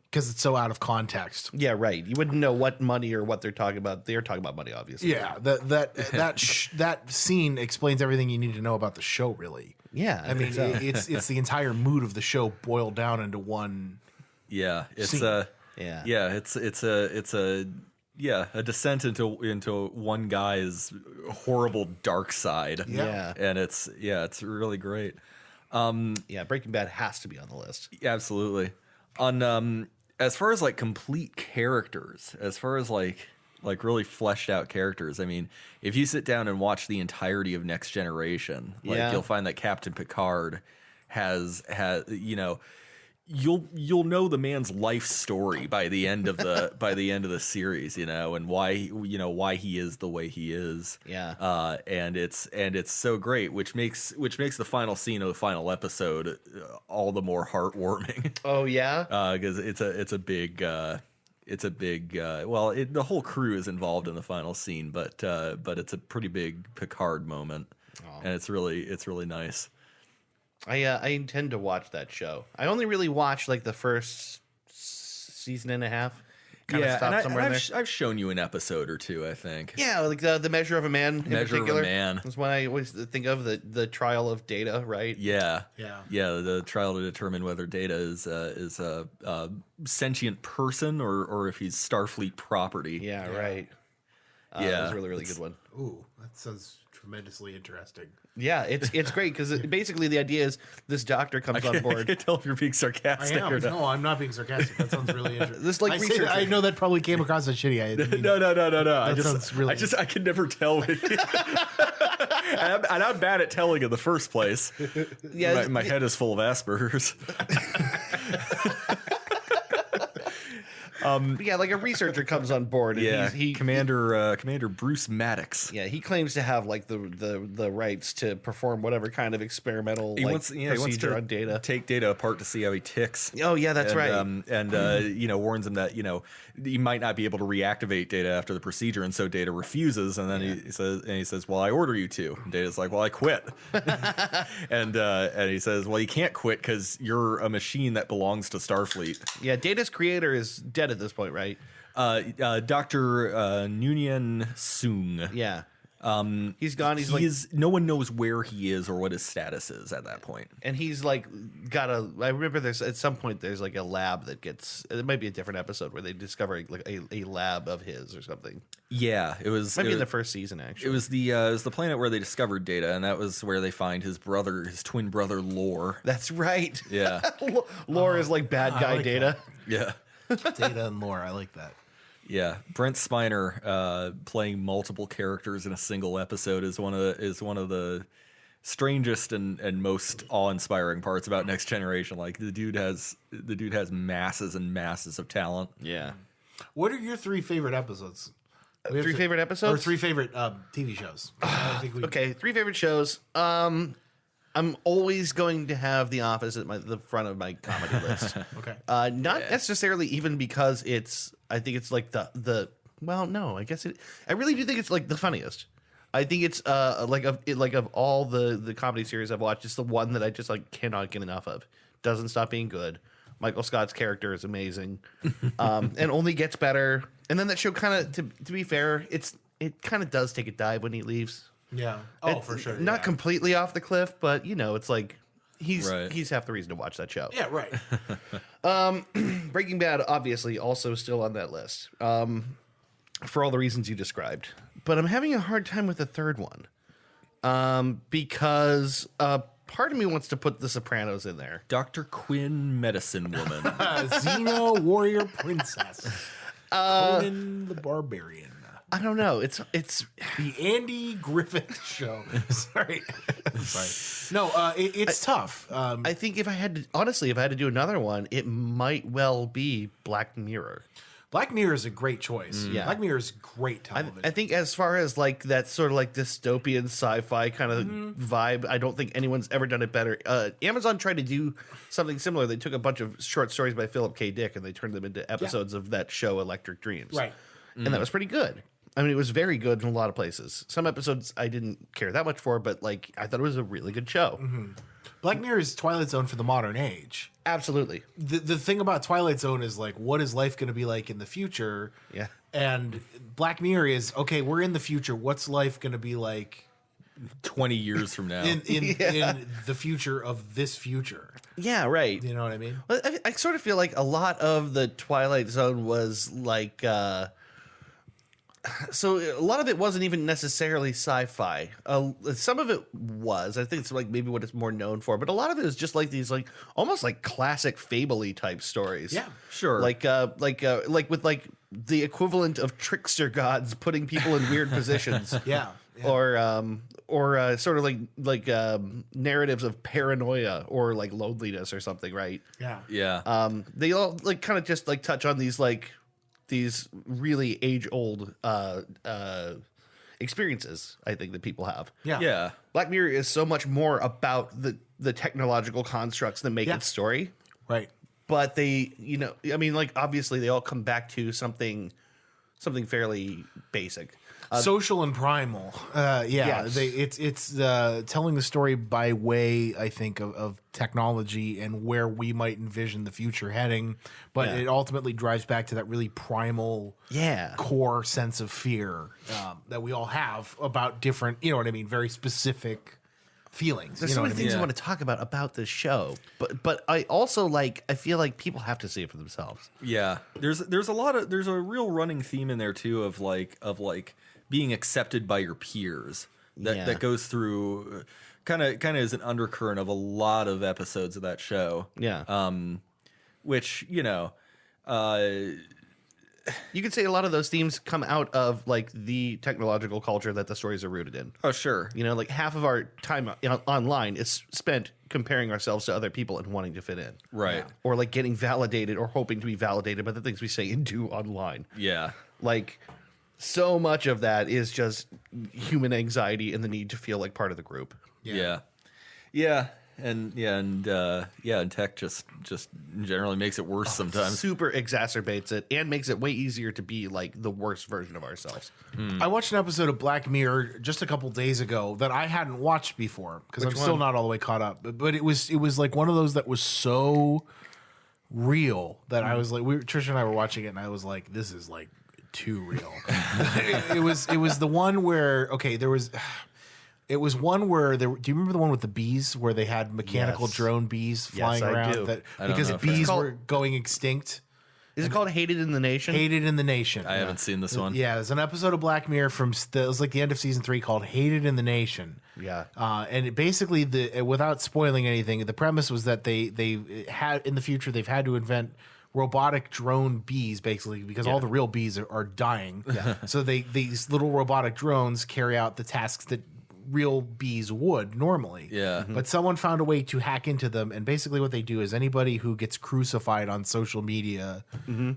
because it's so out of context. Yeah, right. You wouldn't know what money or what they're talking about. They're talking about money, obviously. Yeah, that scene explains everything you need to know about the show. Really, Yeah, I mean, it's the entire mood of the show boiled down into one. Yeah. It's Scene. Yeah. it's a descent into one guy's horrible dark side. Yeah. And it's really great. Yeah, Breaking Bad has to be on the list. Absolutely. On as far as like complete characters, as far as like really fleshed out characters, I mean, if you sit down and watch the entirety of Next Generation, like Yeah. you'll find that Captain Picard has you'll know the man's life story by the end of the series, you know, and why he is the way he is. Yeah. And it's so great, which makes the final scene of the final episode all the more heartwarming. Oh yeah. Because it's a big well, the whole crew is involved in the final scene, but it's a pretty big Picard moment, and it's really nice. I intend to watch that show. I only really watched like the first season and a half. Kind of stopped somewhere in there. I've shown you an episode or two, I think. Yeah, like the Measure of a Man in Measure of a particular. Man. That's what I always think of, the trial of Data, right? Yeah, Yeah. The trial to determine whether Data is a sentient person or if he's Starfleet property. Yeah, right. Yeah, That was a really, really good one. Ooh, that sounds tremendously interesting. Yeah, it's great because basically the idea is this doctor comes on I board. can't tell if you're being I sarcastic or am. not. No, I'm not being sarcastic. That sounds really interesting. This, like, I say researcher. that- I know that probably came across as shitty. I mean, No. sounds really- I can never tell. and I'm bad at telling in the first place. Yeah, My head is full of Asperger's. yeah, like a researcher comes on board. And Yeah, he Commander Bruce Maddox. yeah, he claims to have like the rights to perform whatever kind of experimental He like, wants procedure to on Data. take Data apart to see how he ticks. Oh yeah, that's and, right. And warns him that he might not be able to reactivate Data after the procedure, and so Data refuses. And then he says, "Well, I order you to." And Data's like, "Well, I quit." and he says, "Well, you can't quit because you're a machine that belongs to Starfleet." Yeah, Data's creator is dead at this point, right? Dr. Noonien Soong. Yeah. He's gone. He's like, No one knows where he is or what his status is at that point. and he's like got a. I remember there's at some point there's like a lab that gets. It might be a different episode where they discover like a lab of his or something. Yeah, it was. Might be it in the was- first season actually. It was the planet where they discovered Data, and that was where they find his twin brother, Lore. That's right. Yeah, Lore is like bad guy like Data. yeah. Data and lore. I like that. Yeah, Brent Spiner playing multiple characters in a single episode is one of the strangest and most awe-inspiring parts about Next Generation. Like the dude has masses and masses of talent. Yeah. What are your 3 favorite episodes? Three favorite episodes? Or 3 favorite TV shows? I think we, Okay, 3 favorite shows. I'm always going to have The Office at the front of my comedy list. Okay. Not necessarily even because I think it's like well, no, I guess I really do think it's like the funniest. I think it's of all the comedy series I've watched, it's the one that I just like cannot get enough of. Doesn't stop being good. Michael Scott's character is amazing, and only gets better. And then that show kind of, to be fair, it kind of does take a dive when he leaves. Yeah. Oh, It's for sure. Not yeah. completely off the cliff, but it's like he's Right. he's half the reason to watch that show. Yeah, right. Breaking Bad, obviously, also still on that list for all the reasons you described. But I'm having a hard time with the third one because part of me wants to put The Sopranos in there. Dr. Quinn, Medicine Woman. Xena, Warrior Princess. Conan the Barbarian. I don't know. It's The Andy Griffith Show. Sorry. No, it's tough. I think if I had to do another one, it might well be Black Mirror. Black Mirror is a great choice. Yeah. Black Mirror is great television. I think as far as like that sort of like dystopian sci-fi kind of vibe, I don't think anyone's ever done it better. Amazon tried to do something similar. They took a bunch of short stories by Philip K. Dick and they turned them into episodes of that show Electric Dreams. Right. And that was pretty good. I mean, it was very good in a lot of places. Some episodes I didn't care that much for, but like I thought it was a really good show. Black Mirror is Twilight Zone for the modern age. Absolutely. The thing about Twilight Zone is like, what is life going to be like in the future? Yeah. And Black Mirror is, okay, we're in the future. What's life going to be like 20 years from now. in the future of this future? Yeah, right. You know what I mean? Well, I sort of feel like a lot of the Twilight Zone was like, so a lot of it wasn't even necessarily sci-fi. Some of it was. I think it's like maybe what it's more known for, but a lot of it is just like these like almost like classic fable-y type stories. Yeah, sure. Like with like the equivalent of trickster gods putting people in weird positions. Yeah. Or sort of like narratives of paranoia or like loneliness or something, right? Yeah. Yeah. They all like kind of just like touch on these really age-old experiences, I think, that people have. Yeah. yeah. Black Mirror is so much more about the technological constructs that make Yeah. its story, Right. but they, I mean, like obviously they all come back to something fairly basic. Social and primal. Yes. It's telling the story by way, I think, of technology and where we might envision the future heading. But Yeah. it ultimately drives back to that really primal, Yeah. core sense of fear that we all have about different, you know what I mean, very specific feelings. There's you know so what many I things mean? I want to talk about this show, but I also I feel like people have to see it for themselves. Yeah, there's a real running theme in there too of being accepted by your peers Yeah. that goes through kind of as an undercurrent of a lot of episodes of that show. Yeah. Which You could say a lot of those themes come out of like the technological culture that the stories are rooted in. oh sure, Like half of our time online is spent comparing ourselves to other people and wanting to fit in. right, Or like getting validated or hoping to be validated by the things we say and do online. yeah, Like so much of that is just human anxiety and the need to feel like part of the group. yeah, and tech just generally makes it worse sometimes. Super exacerbates it and makes it way easier to be like the worst version of ourselves. I watched an episode of Black Mirror just a couple days ago that I hadn't watched before because I'm still not all the way caught up. But it was like one of those that was so real that I was like, Trisha and I were watching it, and I was like, this is like too real. it was the one where it was one where do you remember the one with the bees where they had mechanical Yes. drone bees flying I around do. that I don't because know if bees it's called- were going extinct? Is it called Hated in the Nation? Hated in the Nation. I haven't seen this one. Yeah, there's an episode of Black Mirror it was like the end of season 3 called "Hated in the Nation." Yeah. And it basically, without spoiling anything, the premise was that they had in the future they've had to invent robotic drone bees, basically, because all the real bees are dying. So these little robotic drones carry out the tasks that real bees would normally. Yeah. But someone found a way to hack into them, and basically what they do is anybody who gets crucified on social media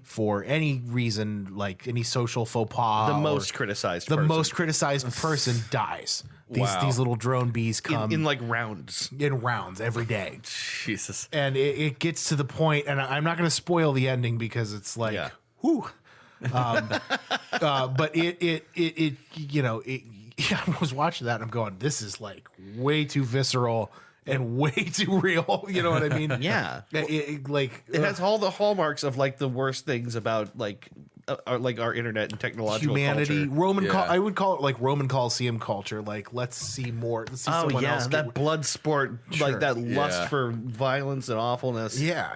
for any reason, like any social faux pas, The or most criticized the person. most criticized person dies. Wow. These little drone bees come in like rounds. in rounds every day. Jesus. And it gets to the point, and I'm not going to spoil the ending because it's like, Yeah. whew. But it you know, I was watching that and I'm going, this is like way too visceral and way too real. You know what I mean? Yeah. It It has all the hallmarks of like the worst things about like our internet and technological humanity. culture. Yeah. I would call it like Roman Coliseum culture. Like, let's see more. Let's see Oh someone yeah, else that blood sport, Sure. like that lust Yeah. for violence and awfulness. yeah.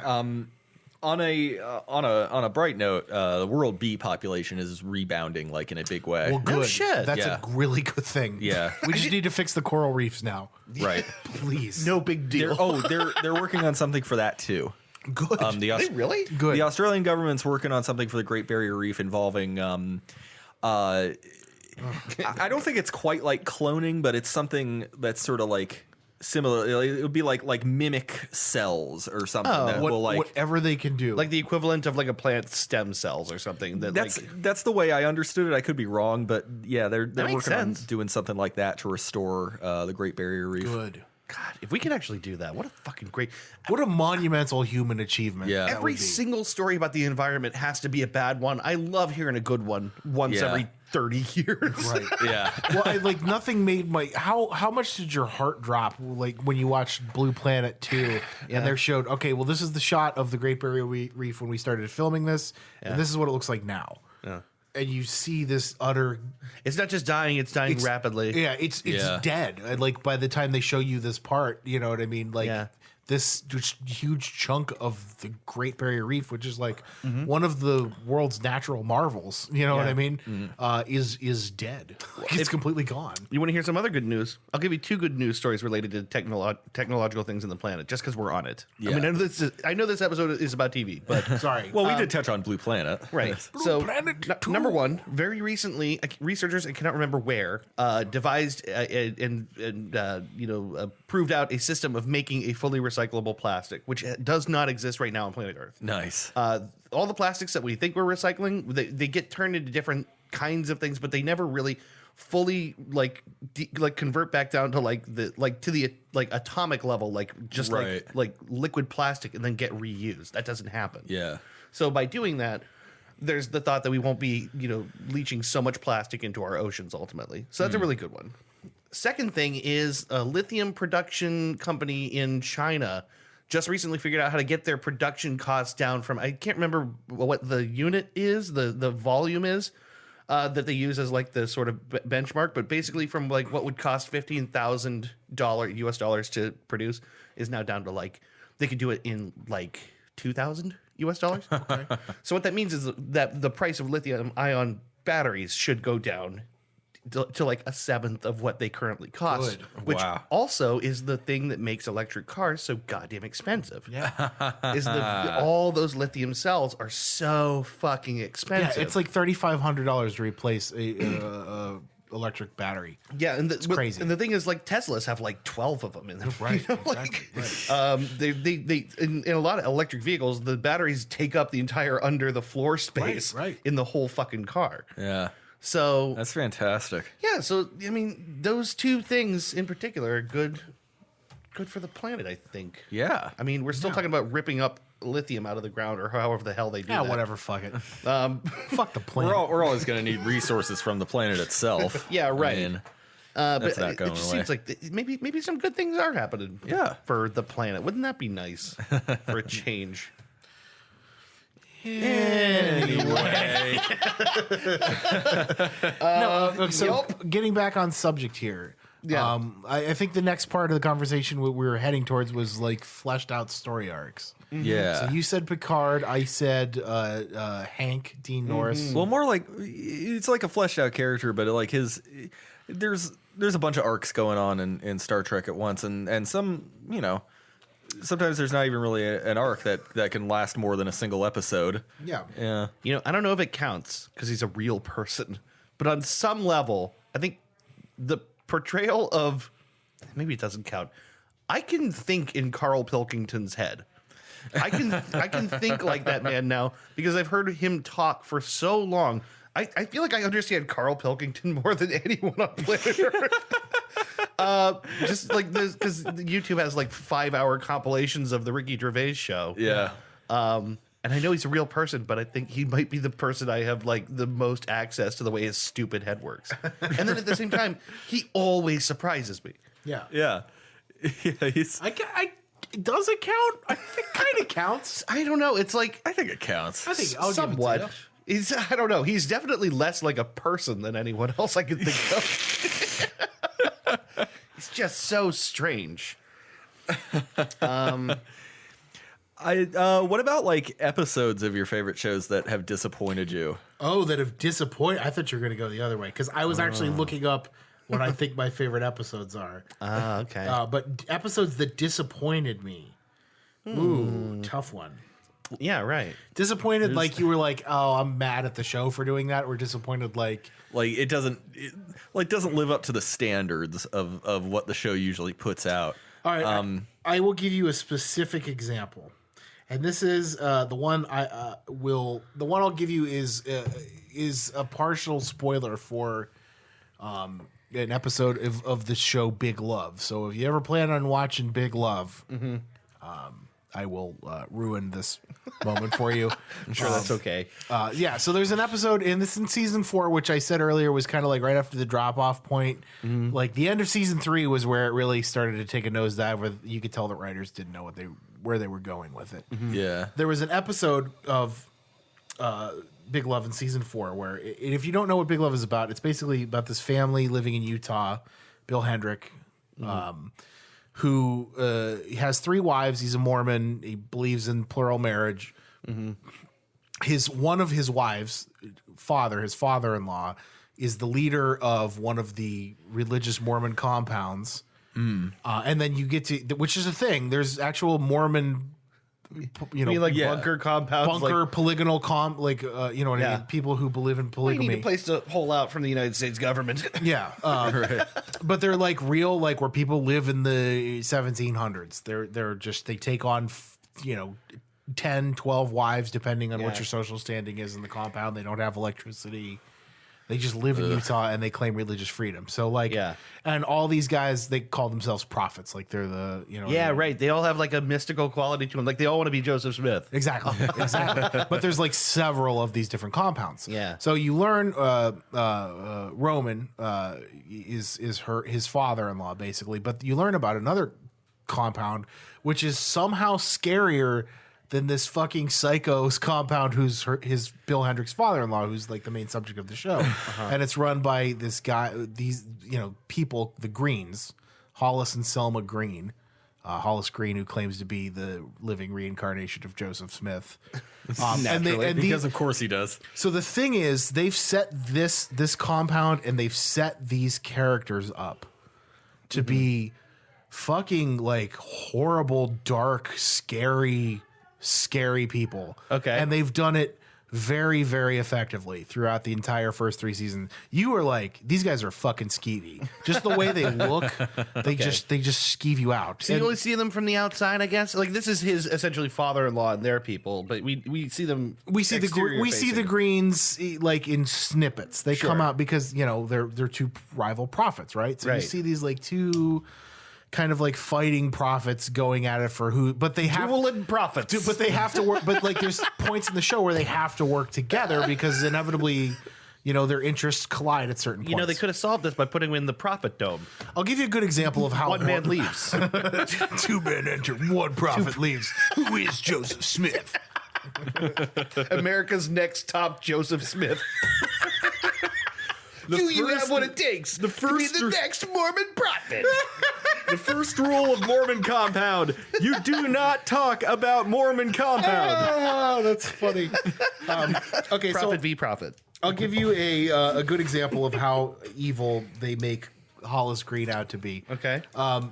On a bright note, the world bee population is rebounding like in a big way. Well, good. shit. That's Yeah. a really good thing. Yeah. We just need to fix the coral reefs now. Right. Please. No big deal. They're working on something for that too. Good. The Are they really? Good. The Australian government's working on something for the Great Barrier Reef involving I don't think it's quite like cloning, but it's something that's sort of like similar. It would be like mimic cells or something that will like whatever they can do. Like the equivalent of like a plant's stem cells or something. that's the way I understood it. I could be wrong, but yeah, they're makes working on sense. doing something like that to restore the Great Barrier Reef. good. God, if we could actually do that, what a fucking great. What a monumental human achievement. Yeah. that Every would be. single story about the environment has to be a bad one. I love hearing a good one once Yeah. every 30 years. Right. Yeah. Well, like nothing made my how much did your heart drop like when you watched Blue Planet 2 and they showed okay, well this is the shot of the Great Barrier Reef when we started filming this and this is what it looks like now. Yeah. And you see this utter It's not just dying, it's dying rapidly. yeah, it's Yeah. dead. And like by the time they show you this part, you know what I mean? Like Yeah. this just huge chunk of the Great Barrier Reef, which is like Mm-hmm. one of the world's natural marvels, you know what I mean? Mm-hmm. Is dead. It's completely gone. You want to hear some other good news? I'll give you two good news stories related to technological things in the planet, just because we're on it. Yeah. I mean, I know this episode is about TV, but Sorry. Well, we did touch on Blue Planet. right. So, Planet number one, very recently, researchers, I cannot remember where, devised and proved out a system of making a fully recyclable plastic, which does not exist right now on planet Earth. Nice. All the plastics that we think we're recycling, they get turned into different kinds of things, but they never really fully convert back down to the atomic level, like just Right. like liquid plastic, and then get reused. That doesn't happen. Yeah. So by doing that, there's the thought that we won't be leaching so much plastic into our oceans ultimately. So that's a really good one. Second thing is a lithium production company in China just recently figured out how to get their production costs down from, I can't remember what the unit is, the volume is, that they use as like the sort of benchmark, but basically from like what would cost $15,000 US dollars to produce is now down to like, they could do it in like 2,000 US dollars. Okay. So what that means is that the price of lithium ion batteries should go down to like a seventh of what they currently cost, Good. which Wow. also is the thing that makes electric cars so goddamn expensive. Yeah. Is all those lithium cells are so fucking Yeah, expensive. it's like $3,500 to replace a electric battery. yeah, and crazy. And the thing is, like Teslas have like 12 of them in them, Right, you know, exactly, they in a lot of electric vehicles, the batteries take up the entire under the floor space right. in the whole fucking car. Yeah. So That's fantastic. yeah, so I mean, those two things in particular are good for the planet, I think. Yeah. I mean, we're still talking about ripping up lithium out of the ground, or however the hell they do Yeah, that. whatever. Fuck it. Fuck the planet. We're always going to need resources from the planet itself. Yeah, right. I mean, But That's not it going just away. seems like maybe some good things are happening. Yeah. For the planet, wouldn't that be nice for a change? anyway. So getting back on subject here. Yeah. I think the next part of the conversation we were heading towards was like fleshed out story arcs. Yeah. So you said Picard, I said Hank, Dean Norris. Well, more like it's like a fleshed out character, but like there's a bunch of arcs going on in Star Trek at once, and some sometimes there's not even really an arc that can last more than a single episode. Yeah. Yeah. You know, I don't know if it counts because he's a real person, but on some level, I think the portrayal of maybe it doesn't count. I can think in Carl Pilkington's head. I can think like that man now because I've heard him talk for so long. I feel like I understand Carl Pilkington more than anyone on planet Earth. Just like this, because YouTube has like 5-hour compilations of the Ricky Gervais show. Yeah. And I know he's a real person, but I think he might be the person I have like the most access to the way his stupid head works. And then at the same time, he always surprises me. Yeah. Yeah. Yeah. Does it count? I think it kind of counts. I don't know. It's like I think it counts. I think I'll somewhat. give it to you. I don't know. He's definitely less like a person than anyone else I can think of. He's just so strange. What about like episodes of your favorite shows that have disappointed you? Oh, that have disappointed. I thought you were going to go the other way because I was actually looking up what I think my favorite episodes are. Okay. But episodes that disappointed me. Ooh, tough one. Yeah, right. Disappointed, like you were like, oh, I'm mad at the show for doing that, or disappointed, like Like doesn't live up to the standards of what the show usually puts out. all right. I will give you a specific example, and this is the one The one I'll give you is a partial spoiler for an episode of the show Big Love. So if you ever plan on watching Big Love, I will ruin this moment for you. I'm sure that's okay. Yeah, so there's an episode in season 4, which I said earlier was kind of like right after the drop off point. Like the end of season 3 was where it really started to take a nosedive, where you could tell that writers didn't know where they were going with it. Yeah. There was an episode of Big Love in season 4 where, if you don't know what Big Love is about, it's basically about this family living in Utah. Bill Hendrick, who has 3 wives. He's a Mormon. He believes in plural marriage. One of his wives, his father-in-law, is the leader of one of the religious Mormon compounds. And then you get to, which is a thing. There's actual Mormon, You mean like bunker compounds? polygonal what I mean? People who believe in You polygamy. need a place to hole out from the United States government. Yeah, but they're like real, like where people live in the 1700s. They're just, they take on 10, 12 wives depending on what your social standing is in the compound. They don't have electricity. They just live in Utah and they claim religious freedom. So and all these guys, they call themselves prophets. Like they're the Right. They all have like a mystical quality to them. Like they all want to be Joseph Smith. Exactly. But there's like several of these different compounds. Yeah. So you learn Roman is his father-in-law basically, but you learn about another compound which is somehow scarier than this fucking psycho's compound who's his Bill Hendrick's father-in-law, who's like the main subject of the show. And it's run by this guy, these people, the Greens, Hollis and Selma Green. Hollis Green, who claims to be the living reincarnation of Joseph Smith. Because of course he does. So the thing is, they've set this compound and they've set these characters up to be fucking like horrible, dark, scary people. Okay. And they've done it very, very effectively throughout the entire first 3 seasons. You were like, these guys are fucking skeevy. Just the way they look, they just skeeve you out. So you only see them from the outside, I guess. Like this is his essentially father-in-law and their people, but we see them. We see the Greens like in snippets. They come out because they're 2 rival prophets, right? So you see these like 2 kind of like fighting prophets going at it for who, but they have dueling prophets. But they have to work. But like, there's points in the show where they have to work together because inevitably, their interests collide at certain points. They could have solved this by putting him in the prophet dome. I'll give you a good example of how one man leaves. 2 men enter, 1 prophet leaves. Who is Joseph Smith? America's next top Joseph Smith. Do you have what it takes to be the next Mormon prophet? The first rule of Mormon Compound: you do not talk about Mormon Compound. Oh, that's funny. Okay, prophet v. prophet. I'll give you a good example of how evil they make Hollis Green out to be. Okay.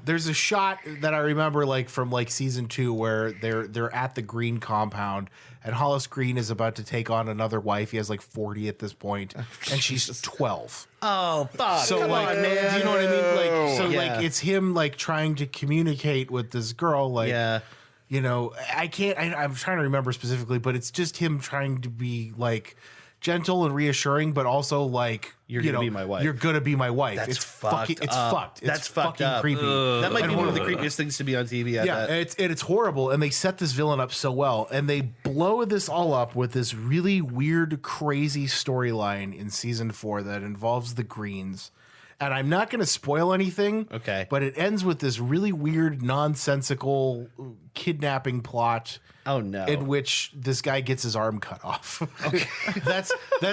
There's a shot that I remember like from like season 2 where they're at the Green compound and Hollis Green is about to take on another wife. He has like 40 at this point, and she's 12. Oh, fuck. So Come like, on, man. do you know what I mean? Like, so Yeah. like, it's him like trying to communicate with this girl. Like, Yeah. you know, I'm trying to remember specifically, but it's just him trying to be like gentle and reassuring, but also like, You're you gonna know, be my wife. You're gonna be my wife. That's It's fucking, fucked it's up. fucked. It's That's fucked fucking up. creepy. That might And be one of the horrible. creepiest things to be on TV. Yeah, it's horrible, and they set this villain up so well, and they blow this all up with this really weird, crazy storyline in season 4 that involves the Greens. And I'm not going to spoil anything, Okay. But it ends with this really weird, nonsensical kidnapping plot. Oh, no. In which this guy gets his arm cut off. Okay, that's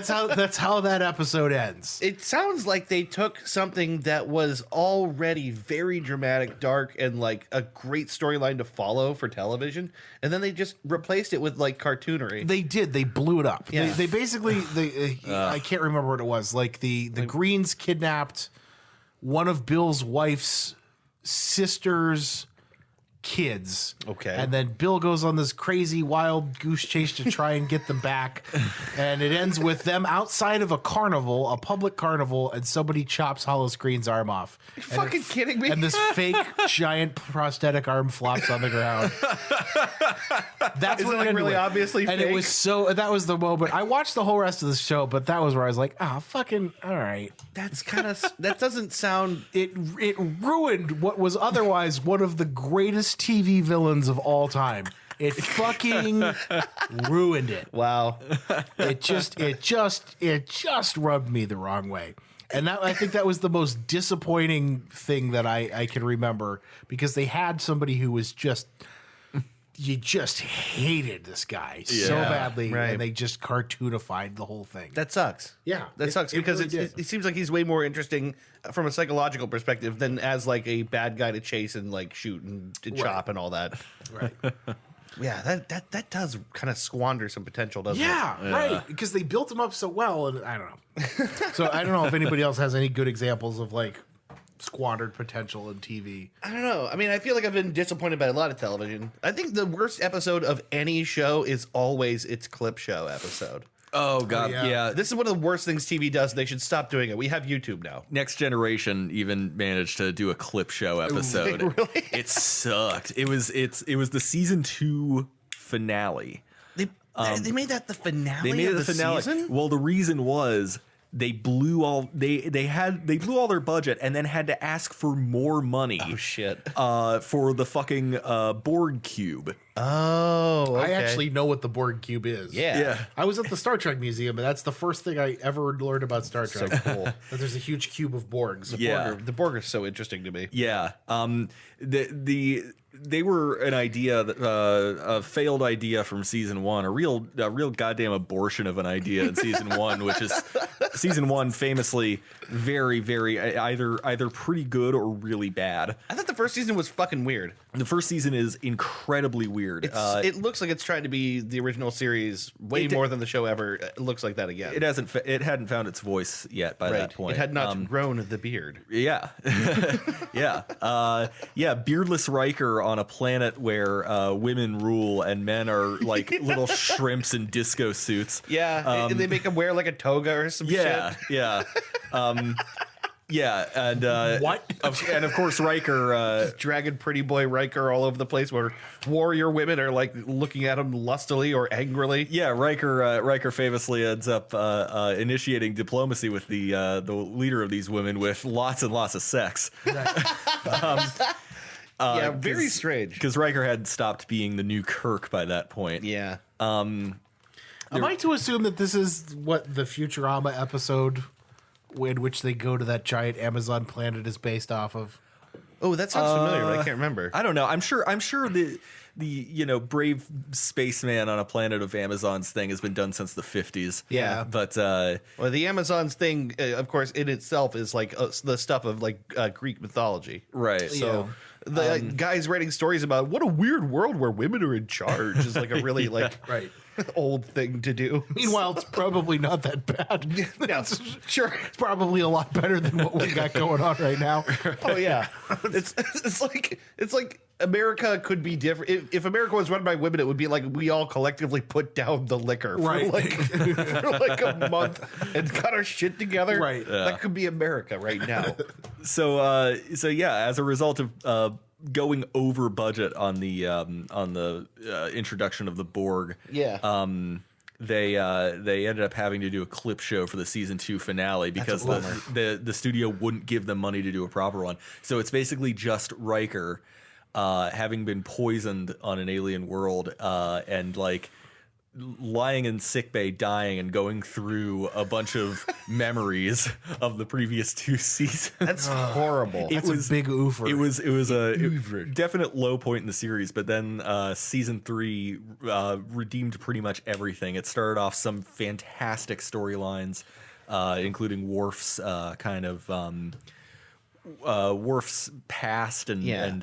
how that episode ends. It sounds like they took something that was already very dramatic, dark, and like a great storyline to follow for television, and then they just replaced it with like cartoonery. They did. They blew it up. Yeah. They basically. I can't remember what it was. Like the Greens kidnapped one of Bill's wife's sister's kids. Okay. And then Bill goes on this crazy wild goose chase to try and get them back. And it ends with them outside of a carnival, a public carnival, and somebody chops Hollis Green's arm off. You fucking kidding me? And this fake giant prosthetic arm flops on the ground. That's Is what it, like, ended really with. obviously And fake? it was so. That was the moment. I watched the whole rest of the show, but that was where I was like, "Ah, fucking all right." That's kind of that doesn't sound. It ruined what was otherwise one of the greatest TV villains of all time. It fucking ruined it. Wow. It just rubbed me the wrong way. And I think that was the most disappointing thing that I can remember, because they had somebody who was just, you just hated this guy so Yeah, badly, right. and they just cartoonified the whole thing. That sucks. Yeah, that it- sucks it because really it did. seems like he's way more interesting from a psychological perspective than as like a bad guy to chase and like shoot and to chop and all that. Right. Yeah, that does kind of squander some potential, doesn't it? Yeah, right. Because they built him up so well, and I don't know. So I don't know if anybody else has any good examples of like squandered potential in TV. I don't know. I mean, I feel like I've been disappointed by a lot of television. I think the worst episode of any show is always its clip show episode. Oh god, yeah. yeah. This is one of the worst things TV does. They should stop doing it. We have YouTube now. Next Generation even managed to do a clip show episode. Really? It sucked. It was the season 2 finale. They made that the finale. They made of it the finale. season? Well, the reason was they blew all they blew all their budget and then had to ask for more money. Oh shit. For the fucking Borg cube. Oh, okay. I actually know what the Borg cube is. Yeah. Yeah. I was at the Star Trek Museum, and that's the first thing I ever learned about Star Trek. So cool. That there's a huge cube of Borgs. Yeah. The Borg is so interesting to me. Yeah. They were an idea, a failed idea from season 1, a real goddamn abortion of an idea in season 1, which is season 1 famously very, very either pretty good or really bad. I thought the first season was fucking weird. The first season is incredibly weird. It looks like it's trying to be the original series way It- more than the show ever looks like that again. It hadn't found its voice yet by that point. It had not grown the beard. Yeah, yeah, beardless Riker on a planet where women rule and men are like little shrimps in disco suits. Yeah, and they make him wear like a toga or some Yeah, shit. yeah, yeah, and What? and of course Riker. Dragging pretty boy Riker all over the place where warrior women are like looking at him lustily or angrily. Yeah, Riker famously ends up initiating diplomacy with the leader of these women with lots and lots of sex. Yeah, very strange. Because Riker had stopped being the new Kirk by that point. Yeah. Am I to assume that this is what the Futurama episode in which they go to that giant Amazon planet is based off of? Oh, that sounds familiar, but I can't remember. I don't know. I'm sure the brave spaceman on a planet of Amazons thing has been done since the 50s. Yeah. But Well, the Amazons thing, of course, in itself is like the stuff of like Greek mythology. right. So The guys writing stories about what a weird world where women are in charge is like a really like Right. old thing to do. Meanwhile, it's probably not that bad. No, sure. It's probably a lot better than what we got going on right now. Oh yeah, it's like America could be different. If America was run by women, it would be like we all collectively put down the liquor Right. for like a month and got our shit together. Right. That could be America right now. So yeah, as a result of going over budget on the introduction of the Borg, they ended up having to do a clip show for the season 2 finale because the studio wouldn't give them money to do a proper one. So it's basically just Riker having been poisoned on an alien world and like lying in sickbay, dying, and going through a bunch of memories of the previous 2 seasons. That's horrible. That's a big oofer. It was a definite low point in the series, but then season 3 redeemed pretty much everything. It started off some fantastic storylines, including Worf's Worf's past and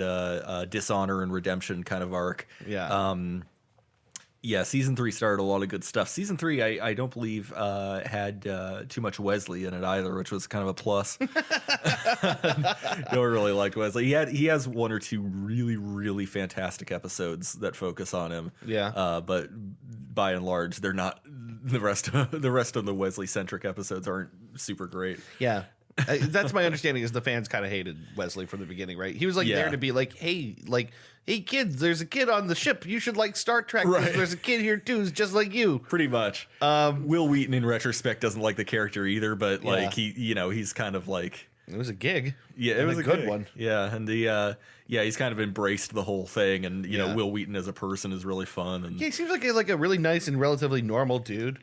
dishonor and redemption kind of arc. Yeah, season 3 started a lot of good stuff. Season 3, I don't believe had too much Wesley in it either, which was kind of a plus. Don't really like Wesley. He has 1 or 2 really, really fantastic episodes that focus on him. Yeah. But by and large, they're not. The rest of the Wesley centric episodes aren't super great. Yeah. That's my understanding is the fans kind of hated Wesley from the beginning, right? He was like there to be like, hey kids, there's a kid on the ship. You should like Star Trek. Right. There's a kid here too who's just like you. Pretty much. Will Wheaton in retrospect doesn't like the character either, but like he's kind of like it was a gig. Yeah, it was a good gig. one. Yeah, and he's kind of embraced the whole thing, and you know Will Wheaton as a person is really fun. And Yeah, he seems like a really nice and relatively normal dude.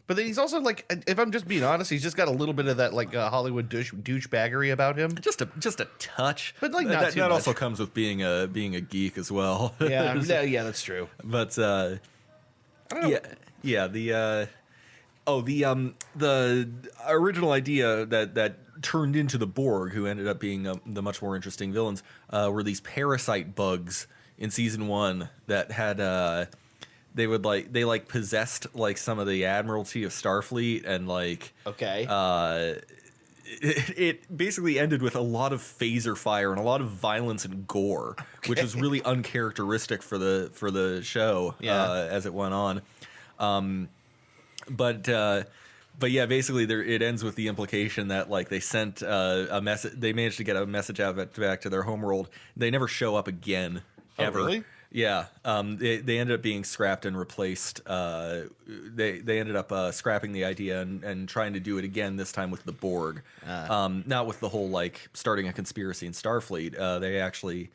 But then he's also like, if I'm just being honest, he's just got a little bit of that like Hollywood douchebaggery about him. just a touch, But, like, not too that much. also comes with being a geek as well. Yeah, yeah, that's true. But I don't know. the original idea that turned into the Borg, who ended up being the much more interesting villains, were these parasite bugs in season 1 that had they possessed like some of the admiralty of Starfleet, and like it basically ended with a lot of phaser fire and a lot of violence and gore, which is really uncharacteristic for the show as it went on. But yeah, basically it ends with the implication that like they sent a message. They managed to get a message back to their homeworld. They never show up again ever. Really? Yeah. They ended up being scrapped and replaced. They ended up scrapping the idea and trying to do it again, this time with the Borg. Not with the whole like starting a conspiracy in Starfleet. They actually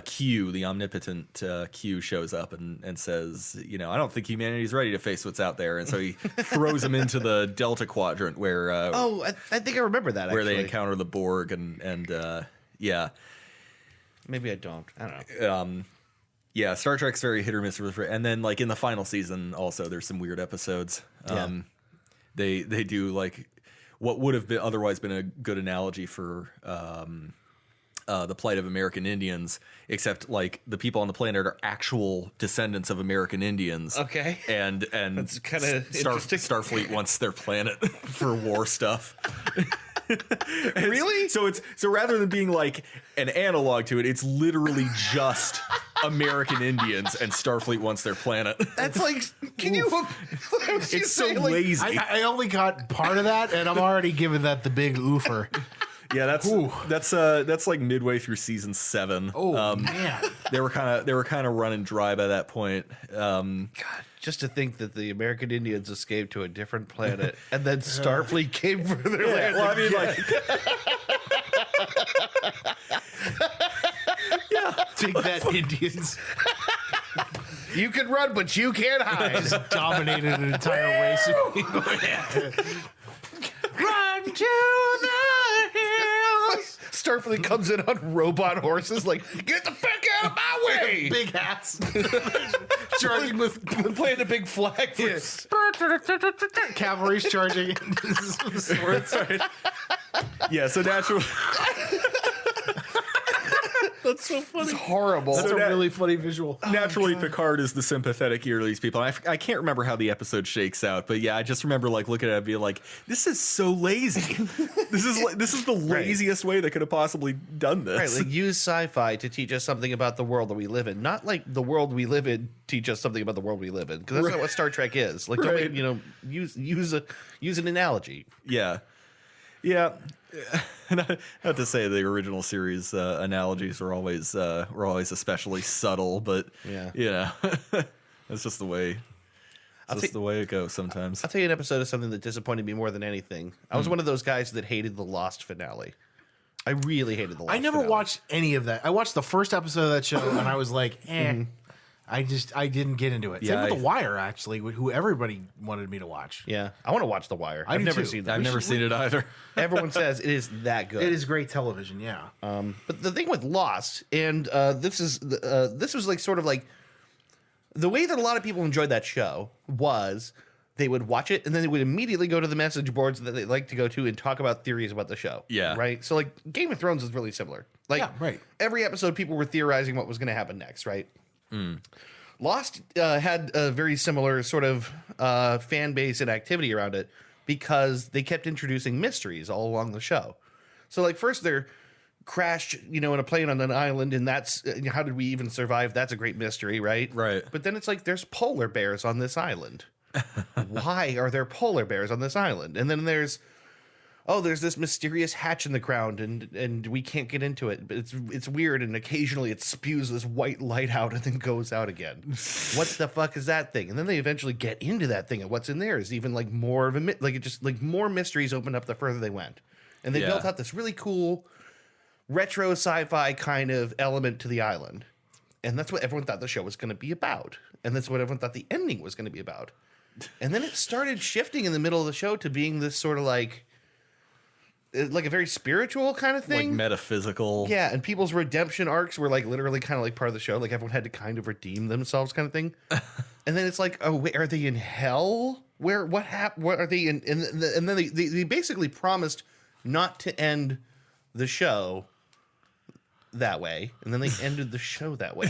Q, the omnipotent Q, shows up and says, you know, I don't think humanity's ready to face what's out there, and so he throws them into the Delta Quadrant where I think I remember that. where they actually. encounter the Borg and Maybe I don't. I don't know. Yeah, Star Trek's very hit or miss, and then like in the final season, also there's some weird episodes. They do like what would have been otherwise been a good analogy for the plight of American Indians, except like the people on the planet are actual descendants of American Indians. Okay, and that's kind of interesting. Starfleet wants their planet for war stuff. Really? So rather than being like an analog to it, it's literally just American Indians, and Starfleet wants their planet. That's like, can you? It's so lazy. I only got part of that, and I'm already giving that the big oofer. Yeah, that's like midway through season 7. Oh man, Um, they were kind of running dry by that point. God, just to think that the American Indians escaped to a different planet, and then Starfleet came for their land. Well, I mean, like, take that, Indians you can run, but you can't hide. dominated an entire race of people. Run to the hills. Starfleet comes in on robot horses, like, get the fuck out of my way. Big hats, charging with Playing a big flag. cavalry's charging. yeah, so naturally. That's so funny. It's horrible. That's So a that- really funny visual. Naturally, Picard is the sympathetic ear to these people. I can't remember how the episode shakes out, but yeah, I just remember like looking at it and being like, "This is so lazy. This is the laziest way they could have possibly done this." Right, like use sci-fi to teach us something about the world that we live in, not like the world we live in teach us something about the world we live in, because that's not what Star Trek is. Like, Right. don't, use an analogy. Yeah, yeah. Not to say the original series analogies were always especially subtle, but Yeah. you know, that's just the way. It's just the way it goes sometimes. I'll tell you an episode of something that disappointed me more than anything. I was one of those guys that hated the Lost finale. I really hated the Lost I never finale. watched any of that. I watched the first episode of that show, and I was like, eh. I didn't get into it. Same Yeah, with The Wire, actually, who everybody wanted me to watch. Yeah, I want to watch The Wire. I've do never too. seen that. I've never seen it either. Everyone says it is that good. It is great television, yeah. But the thing with Lost, and this was like sort of like the way that a lot of people enjoyed that show was they would watch it and then they would immediately go to the message boards that they like to go to and talk about theories about the show. Yeah. Right. So like Game of Thrones is really similar. Like Yeah, right. every episode, people were theorizing what was going to happen next. Right. Lost had a very similar sort of fan base and activity around it because they kept introducing mysteries all along the show. So, like, first they're crashed, in a plane on an island, and that's how did we even survive? That's a great mystery, right? Right. But then it's like there's polar bears on this island. Why are there polar bears on this island? And then there's this mysterious hatch in the ground, and we can't get into it. But it's weird, and occasionally it spews this white light out and then goes out again. What the fuck is that thing? And then they eventually get into that thing, and what's in there is even like more of more mysteries opened up the further they went, and they Yeah. built out this really cool retro sci-fi kind of element to the island, and that's what everyone thought the show was going to be about, and that's what everyone thought the ending was going to be about. And then it started shifting in the middle of the show to being this sort of like a very spiritual kind of Like thing. metaphysical. Yeah, and people's redemption arcs were like literally kind of like part of the show. Like everyone had to kind of redeem themselves, kind of thing. And then it's like, oh, wait, are they in hell? What happened? What are they in? And then they basically promised not to end the show that way, and then they ended the show that way.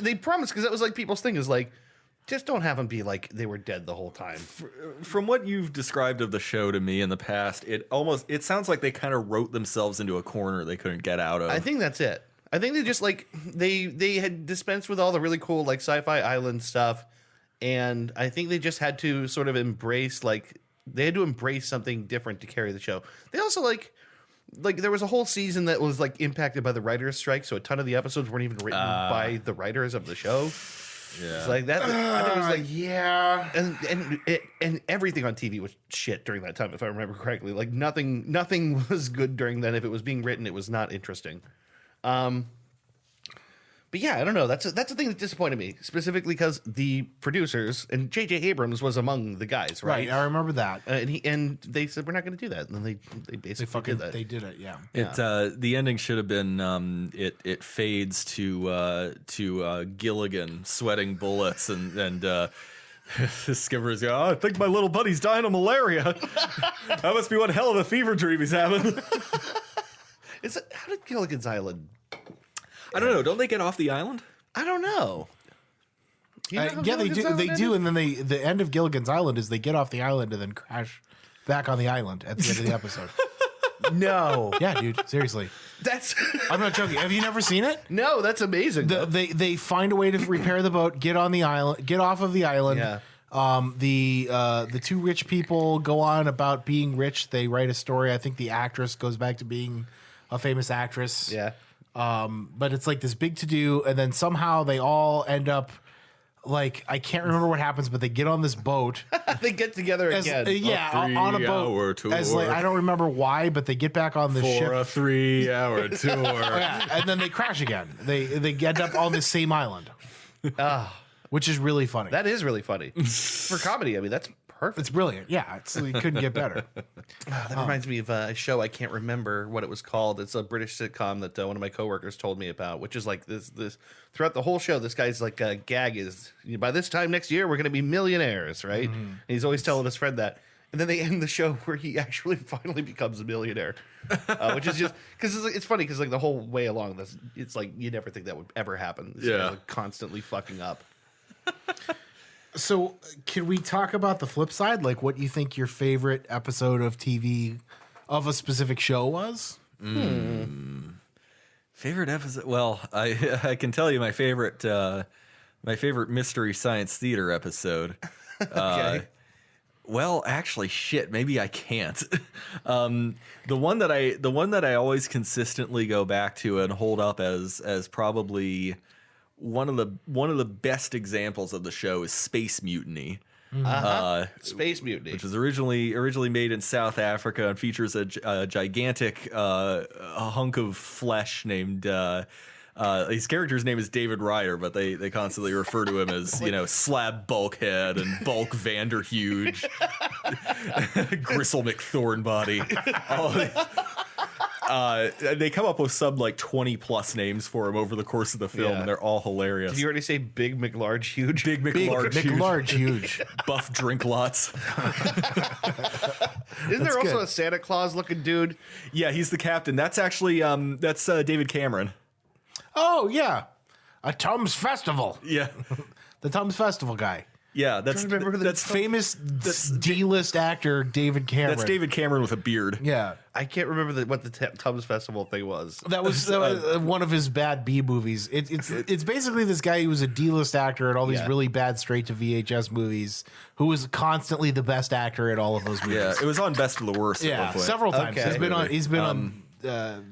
They promised, because that was like people's thing is like, just don't have them be like they were dead the whole time. From what you've described of the show to me in the past, it sounds like they kind of wrote themselves into a corner they couldn't get out of. I think that's it. I think they just like they had dispensed with all the really cool like sci-fi island stuff, and I think they just had to sort of embrace something different to carry the show. They also like there was a whole season that was like impacted by the writers' strike, so a ton of the episodes weren't even written by the writers of the show. Yeah. It's like that. I think it was like Yeah. and everything on TV was shit during that time, if I remember correctly. Like nothing was good during then. If it was being written, it was not interesting. But yeah, I don't know. That's the thing that disappointed me, specifically because the producers and J.J. Abrams was among the guys, right? Right, I remember that. And they said we're not going to do that, and then they basically did that. They did it, yeah. It the ending should have been it fades to Gilligan sweating bullets and the skipper's going, I think my little buddy's dying of malaria. That must be one hell of a fever dream he's having. How did Gilligan's Island? I don't know. Don't they get off the island? I don't know. Do you know how Yeah, they Gilligan's do. Island They ended? do, and then the end of Gilligan's Island is they get off the island and then crash back on the island at the end of the episode. No, Yeah, dude, seriously. that's I'm not joking. Have you never seen it? no, that's amazing. though. They find a way to repair the boat, get on the island, get off of the island. Yeah. The two rich people go on about being rich. They write a story. I think the actress goes back to being a famous actress. Yeah. But it's like this big to do, and then somehow they all end up like, I can't remember what happens, but they get on this boat. They get together As, again. on a 3-hour boat. As tour. like, I don't remember why, but they get back on the ship. For a 3-hour tour. Yeah, and then they crash again. They end up on the same island, which is really funny. That is really funny. For comedy, I mean, that's perfect. It's brilliant. Yeah, it couldn't get better. That reminds me of a show I can't remember what it was called. It's a British sitcom that one of my coworkers told me about, which is like this throughout the whole show. This guy's like gag is by this time next year we're going to be millionaires, right? And he's always telling his friend that. And then they end the show where he actually finally becomes a millionaire, which is just because it's funny because like the whole way along, it's like you never think that would ever happen. This guy's, like, constantly fucking up. So, can we talk about the flip side? Like, what you think your favorite episode of TV of a specific show was? Favorite episode? Well, I can tell you my favorite Mystery Science Theater episode. Okay. Well, actually, shit. Maybe I can't. The one that I always consistently go back to and hold up as probably one of the best examples of the show is Space Mutiny. Space Mutiny, Which was originally made in South Africa and features a gigantic hunk of flesh named. His character's name is David Ryder, but they constantly refer to him as Slab Bulkhead and Bulk Vanderhuge, Gristle McThornbody. They come up with some like 20 plus names for him over the course of the film, and they're all hilarious. Did you already say Big McLarge Huge? Big McLarge, McLarge huge. Buff Drink Lots. Isn't there also good. a Santa Claus looking dude? Yeah, he's the captain. That's actually that's David Cameron. Oh yeah, a Tums Festival. Yeah. The Tums Festival guy. Yeah, that's Trying to remember who that's Famous D-list actor David Cameron. That's David Cameron with a beard. Yeah. I can't remember what the Tums Festival thing was. That was one of his bad B movies. It's basically this guy who was a D-list actor in all these really bad straight to VHS movies, who was constantly the best actor in all of those movies. Yeah, it was on Best of the Worst at one point. several times. Okay. He's been on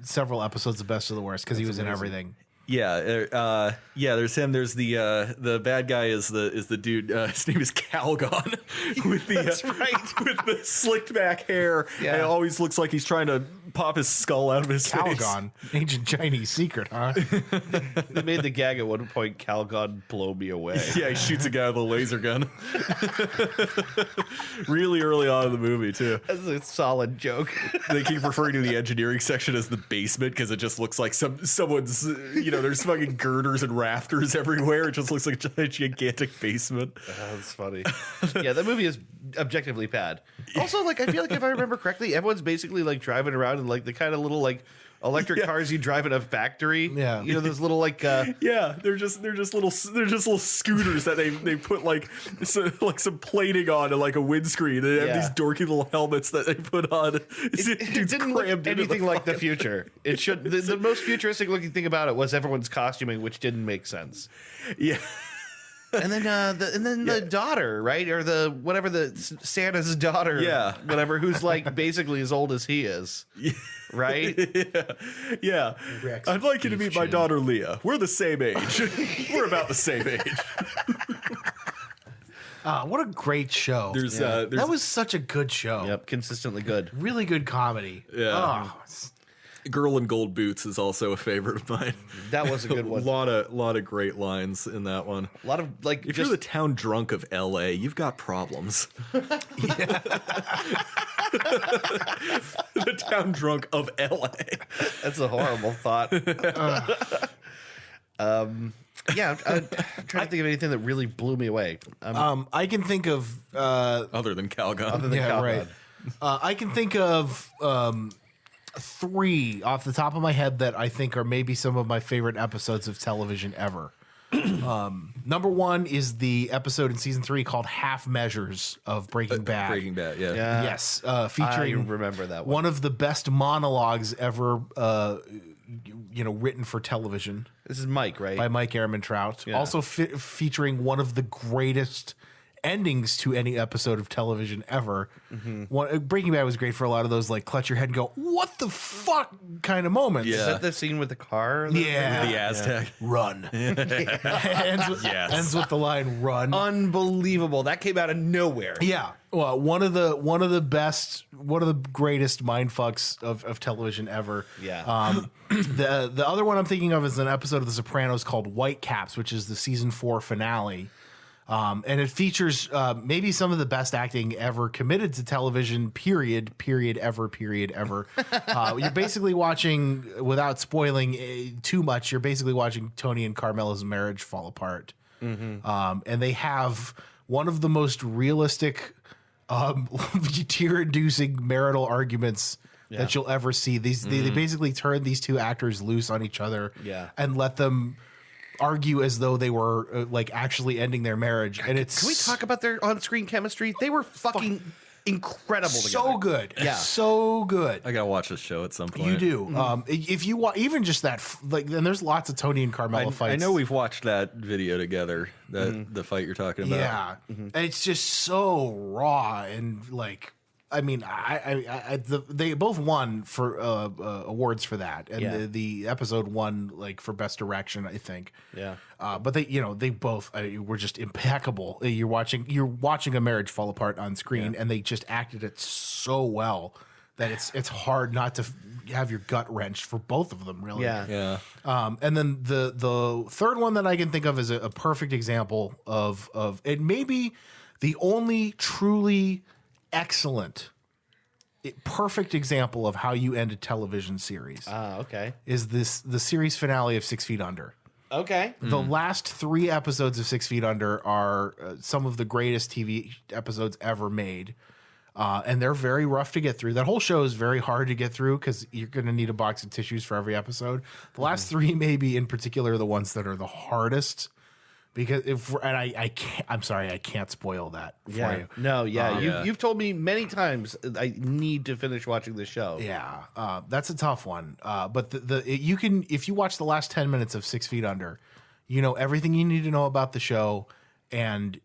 several episodes of Best of the Worst because he was in everything. Yeah, there's him. There's the bad guy is the dude. His name is Calgon with the That's right. with the slicked back hair. Yeah. And it always looks like he's trying to pop his skull out of his face. Calgon, ancient Chinese secret, huh? They made the gag at one point, Calgon blow me away. Yeah, he shoots a guy with a laser gun. Really early on in the movie too. That's a solid joke. They keep referring to the engineering section as the basement because it just looks like someone's. There's fucking girders and rafters everywhere. It just looks like a gigantic basement. That's funny. Yeah, that movie is objectively bad. Also, like, I feel like if I remember correctly, everyone's basically like driving around in like the kind of little like electric cars you drive in a factory. Yeah. Those little like Yeah, they're just little scooters that they put like some plating on and like a windscreen. They have these dorky little helmets that they put on. it didn't look anything like the future. It should. The most futuristic looking thing about it was everyone's costuming, which didn't make sense. Yeah. And then the daughter, right, or the Santa's daughter, whatever, who's like basically as old as he is, right? Yeah. I'd like you to meet my daughter Leah. We're the same age. We're about the same age. What a great show. That was such a good show. Yep, consistently good. Really good comedy. Yeah. Girl in Gold Boots is also a favorite of mine. That was a good one. lot of great lines in that one. A lot of like, If you're the town drunk of L.A., you've got problems. The town drunk of L.A. That's a horrible thought. Yeah, I'm trying to think of anything that really blew me away. I can think of Other than Calgon. right. I can think of 3 off the top of my head that I think are maybe some of my favorite episodes of television ever. Number 1 is the episode in season 3 called Half Measures of Breaking Bad. Breaking Bad, yeah. Yes, featuring I remember that one. one of the best monologues ever written for television This is Mike, right? by Mike Ehrmantraut. Yeah. Also featuring one of the greatest endings to any episode of television ever. Breaking Bad was great for a lot of those like clutch your head and go, what the fuck kind of moments. Is that the scene with the car? Yeah. The Aztec. Run. ends with the line run. Unbelievable. That came out of nowhere. Yeah. Well, one of the greatest mind fucks of television ever. Yeah. The other one I'm thinking of is an episode of The Sopranos called Whitecaps, which is the season 4 finale. And it features maybe some of the best acting ever committed to television, period ever. You're basically watching, without spoiling too much, you're basically watching Tony and Carmela's marriage fall apart. And they have one of the most realistic tear-inducing marital arguments that you'll ever see. They basically turn these two actors loose on each other and let them argue as though they were like actually ending their marriage. And it's Can we talk about their on-screen chemistry? They were fucking incredible together. so good. Yeah. So good. I gotta watch this show at some point. You do. If you want, even just that, like, and there's lots of Tony and Carmella fights. I know we've watched that video together, the fight you're talking about. Yeah, and it's just so raw and like, I mean, they both won for awards for that, and the episode won like for best direction, I think. Yeah. But they both were just impeccable. You're watching a marriage fall apart on screen, and they just acted it so well that it's hard not to have your gut wrenched for both of them, really. Yeah. And then the third one that I can think of is a perfect example of it. May be the only truly excellent, perfect example of how you end a television series. Okay. Is the series finale of 6 Feet Under. Okay. The last 3 episodes of 6 Feet Under are some of the greatest TV episodes ever made. And they're very rough to get through. That whole show is very hard to get through because you're going to need a box of tissues for every episode. The last 3 maybe in particular are the ones that are the hardest. Because I'm sorry, I can't spoil that for you. No, you've told me many times I need to finish watching this show. Yeah, that's a tough one. But you can, if you watch the last 10 minutes of 6 Feet Under, you know everything you need to know about the show, and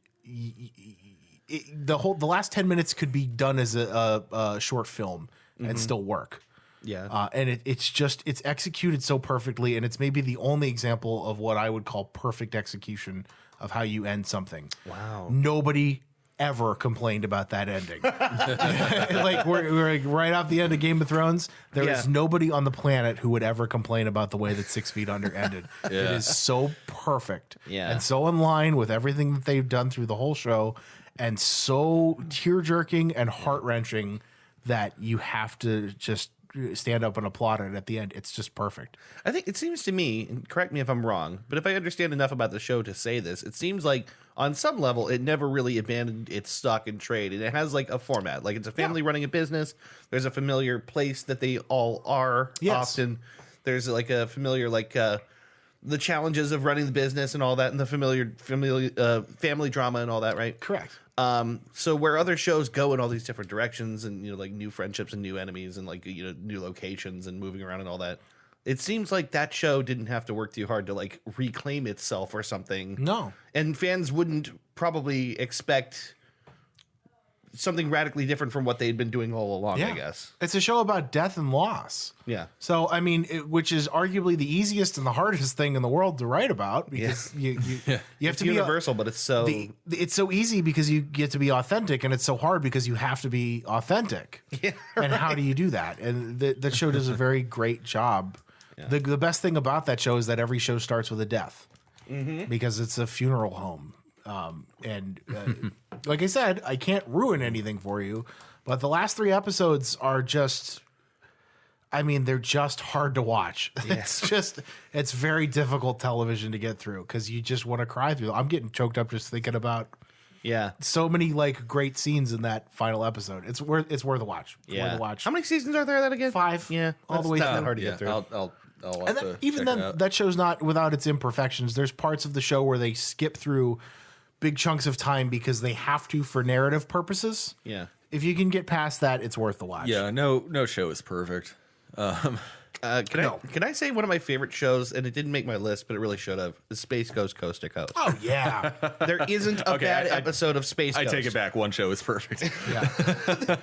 the last 10 minutes could be done as a short film and still work. Yeah. And it's executed so perfectly, and it's maybe the only example of what I would call perfect execution of how you end something. Wow. Nobody ever complained about that ending. Like we're like right off the end of Game of Thrones. There is nobody on the planet who would ever complain about the way that 6 Feet Under ended. It is so perfect and so in line with everything that they've done through the whole show, and so tear-jerking and heart-wrenching that you have to just stand up and applaud it at the end. It's just perfect. I think it seems to me, and correct me if I'm wrong, but if I understand enough about the show to say this, it seems like on some level it never really abandoned its stock and trade, and it has like a format. Like it's a family running a business. There's a familiar place that they all are often. There's like a familiar the challenges of running the business and all that, and the familiar family drama and all that, right? Correct. So where other shows go in all these different directions, and like new friendships and new enemies and like new locations and moving around and all that, it seems like that show didn't have to work too hard to like reclaim itself or something. No, and fans wouldn't probably expect something radically different from what they'd been doing all along. I guess it's a show about death and loss. Yeah. So I mean, which is arguably the easiest and the hardest thing in the world to write about, because you have to be universal, but it's so it's so easy because you get to be authentic, and it's so hard because you have to be authentic. Yeah. And how do you do that? And that show does a very great job. Yeah. The best thing about that show is that every show starts with a death, because it's a funeral home. Like I said, I can't ruin anything for you, but the last 3 episodes are just, I mean, they're just hard to watch. Yeah. It's very difficult television to get through because you just want to cry through. I'm getting choked up just thinking about so many like great scenes in that final episode. It's worth a watch. Worth a watch. How many seasons are there of that again? 5. Yeah, all the way through. Not hard to get through. I'll and then, even then, that show's not without its imperfections. There's parts of the show where they skip through big chunks of time because they have to for narrative purposes. Yeah. If you can get past that, it's worth the watch. Yeah, no show is perfect. Can I say one of my favorite shows, and it didn't make my list, but it really should have, is Space Ghost Coast to Coast. Oh, yeah. There isn't a bad episode of Space Ghost. I take it back. One show is perfect.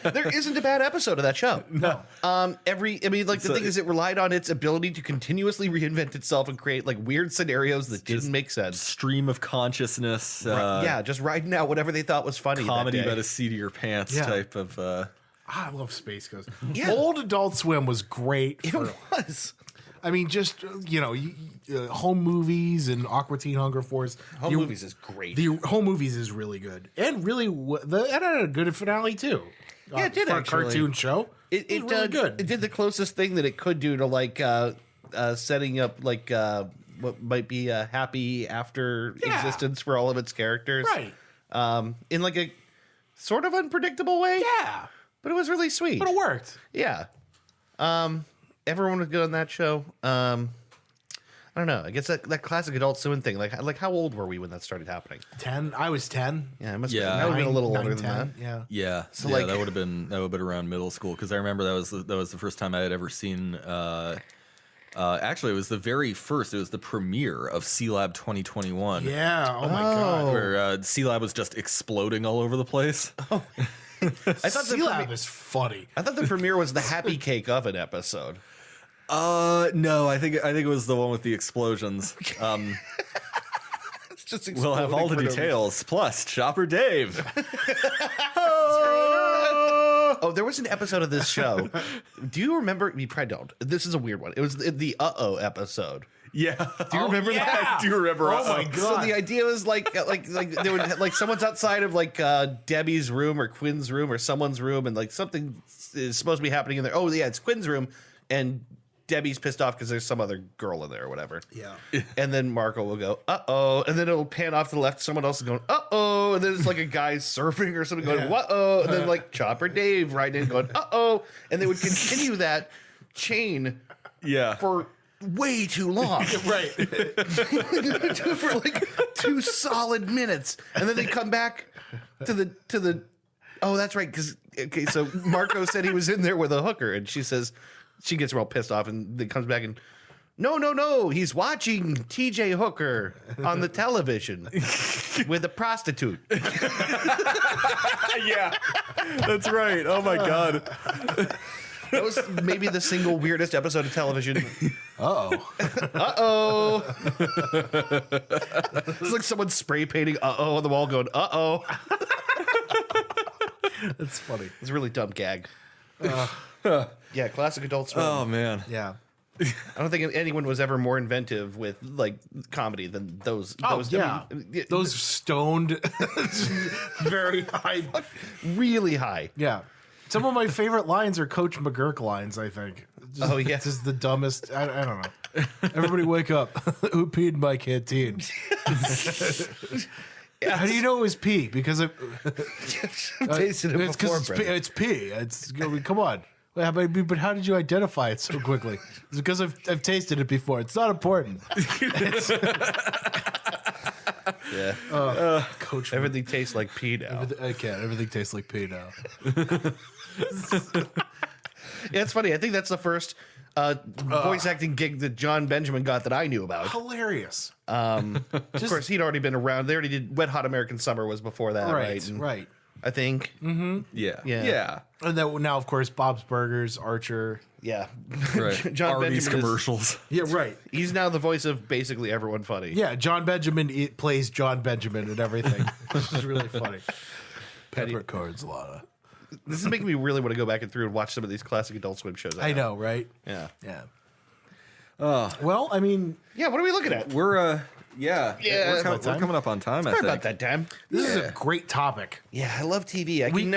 There isn't a bad episode of that show. No. The thing is, it relied on its ability to continuously reinvent itself and create like weird scenarios that didn't make sense. Stream of consciousness. Just riding out whatever they thought was funny. Comedy by the seat of your pants type of... I love Space Ghost. Yeah. Old Adult Swim was great. It was. I mean, just, home movies and Aqua Teen Hunger Force. Home movies is great. The home movies is really good. And really, it had a good finale, too. Yeah, it did, for actually. a cartoon show. It was really good. It did the closest thing that it could do to, like, setting up, like, what might be a happy after existence for all of its characters. Right. In, like, a sort of unpredictable way. Yeah, But it was really sweet. but it worked. Yeah. Everyone was good on that show. I don't know. I guess that classic Adult Swim thing. Like how old were we when that started happening? 10. I was 10. Yeah, it must Yeah. have been a little 9, older than 10, that. Yeah. Yeah, So, yeah, like- that would have been around middle school because I remember that was the first time I had ever seen. Actually, it was the very first. It was the premiere of C Lab 2021. Yeah. Oh my god. where C Lab was just exploding all over the place. I thought the C-Lab is funny. I thought the premiere was the Happy Cake Oven episode. No, I think it was the one with the explosions. It's just We'll have all the exploding for no details, plus Chopper Dave. Oh, there was an episode of this show. Do you remember? You probably don't. This is a weird one. It was the Uh-Oh episode. Yeah. Do you remember that? I do remember. Oh my god. So the idea was like they would like someone's outside of like Debbie's room or Quinn's room or someone's room, and like something is supposed to be happening in there. Oh yeah, it's Quinn's room, and Debbie's pissed off because there's some other girl in there or whatever. Yeah. And then Marco will go, uh-oh. And then it'll pan off to the left. Someone else is going, uh-oh. And then it's like a guy surfing or something going, uh-oh. And then like Chopper Dave right in going, uh-oh. And they would continue that chain Yeah. for way too long. Right. For like 2 solid minutes. And then they come back to the oh, that's right. Because, okay, so Marco said he was in there with a hooker. And she says, she gets real pissed off and then comes back and, no, he's watching TJ Hooker on the television with a prostitute. Yeah. That's right. Oh my god. That was maybe the single weirdest episode of television. Uh-oh. Uh-oh. It's like someone spray painting uh-oh on the wall going, uh-oh. That's funny. It's a really dumb gag. Yeah, classic Adult Swim. Oh man. Yeah. I don't think anyone was ever more inventive with like comedy than those. Yeah. I mean, Those stoned, very high. really high. Yeah. Some of my favorite lines are Coach McGurk lines, I think. Oh, yeah. This is the dumbest. I don't know. Everybody wake up. Who peed in my canteen? How do you know it was pee? Because it, Tasted it it's before, it's pee. Brendan. It's pee. It's, I mean, come on. Yeah, but how did you identify it so quickly? It's because I've tasted it before. It's not important. Yeah. Coach, Everything tastes like pee now. I can't. Everything tastes like pee now. Yeah, it's funny. I think that's the first voice acting gig that John Benjamin got that I knew about. Hilarious. Of course, he'd already been around. They already did Wet Hot American Summer was before that, right? Right. And Right. I think. Yeah. Yeah. Yeah. And then now, of course, Bob's Burgers, Archer. Yeah. Right. John Arby's Benjamin commercials. Yeah, right. He's now the voice of basically everyone funny. Yeah, John Benjamin plays John Benjamin and everything. Which is really funny. Peppercorns, Lana. This is making me really want to go back and through and watch some of these classic Adult Swim shows. I know, right? Yeah. Yeah. Well, I mean, Yeah, what are we looking at? We're Yeah, we're about coming up on time. I Sorry think. about that time. this is a great topic. Yeah, I love TV. I can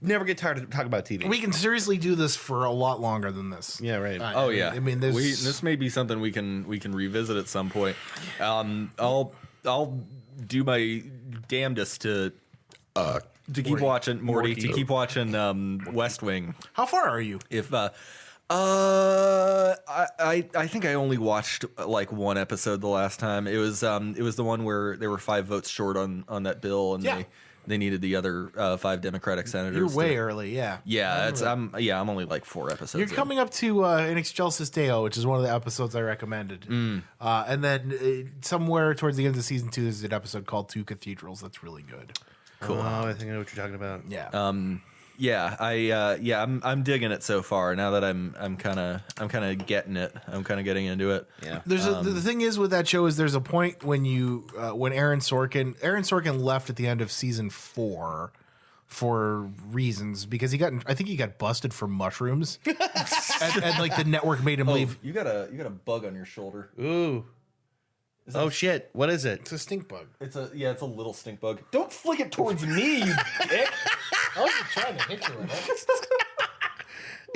never get tired of talking about TV. We can seriously do this for a lot longer than this. yeah, right. Oh yeah. I mean, there's this may be something we can revisit at some point. I'll do my damnedest to keep watching Morty, to keep watching West Wing. How far are you? If I think I only watched like one episode the last time. It was the one where there were 5 votes short on that bill, and Yeah. they needed the other 5 Democratic senators. You're way to, early, yeah. yeah. I'm only like 4 episodes. You're in. coming up to In Excelsis Deo, which is one of the episodes I recommended. And then somewhere towards the end of season 2, there's an episode called Two Cathedrals that's really good. Cool. Oh, I think I know what you're talking about. Yeah. Yeah, I'm digging it so far. Now that I'm kind of getting it. I'm kind of getting into it. Yeah. There's the thing is with that show is there's a point when when Aaron Sorkin left at the end of season 4 for reasons because he got busted for mushrooms and like the network made him leave. You got a bug on your shoulder. Ooh. Oh shit! What is it? It's a stink bug. It's a little stink bug. Don't flick it towards me, you dick. I wasn't trying to hit you with it.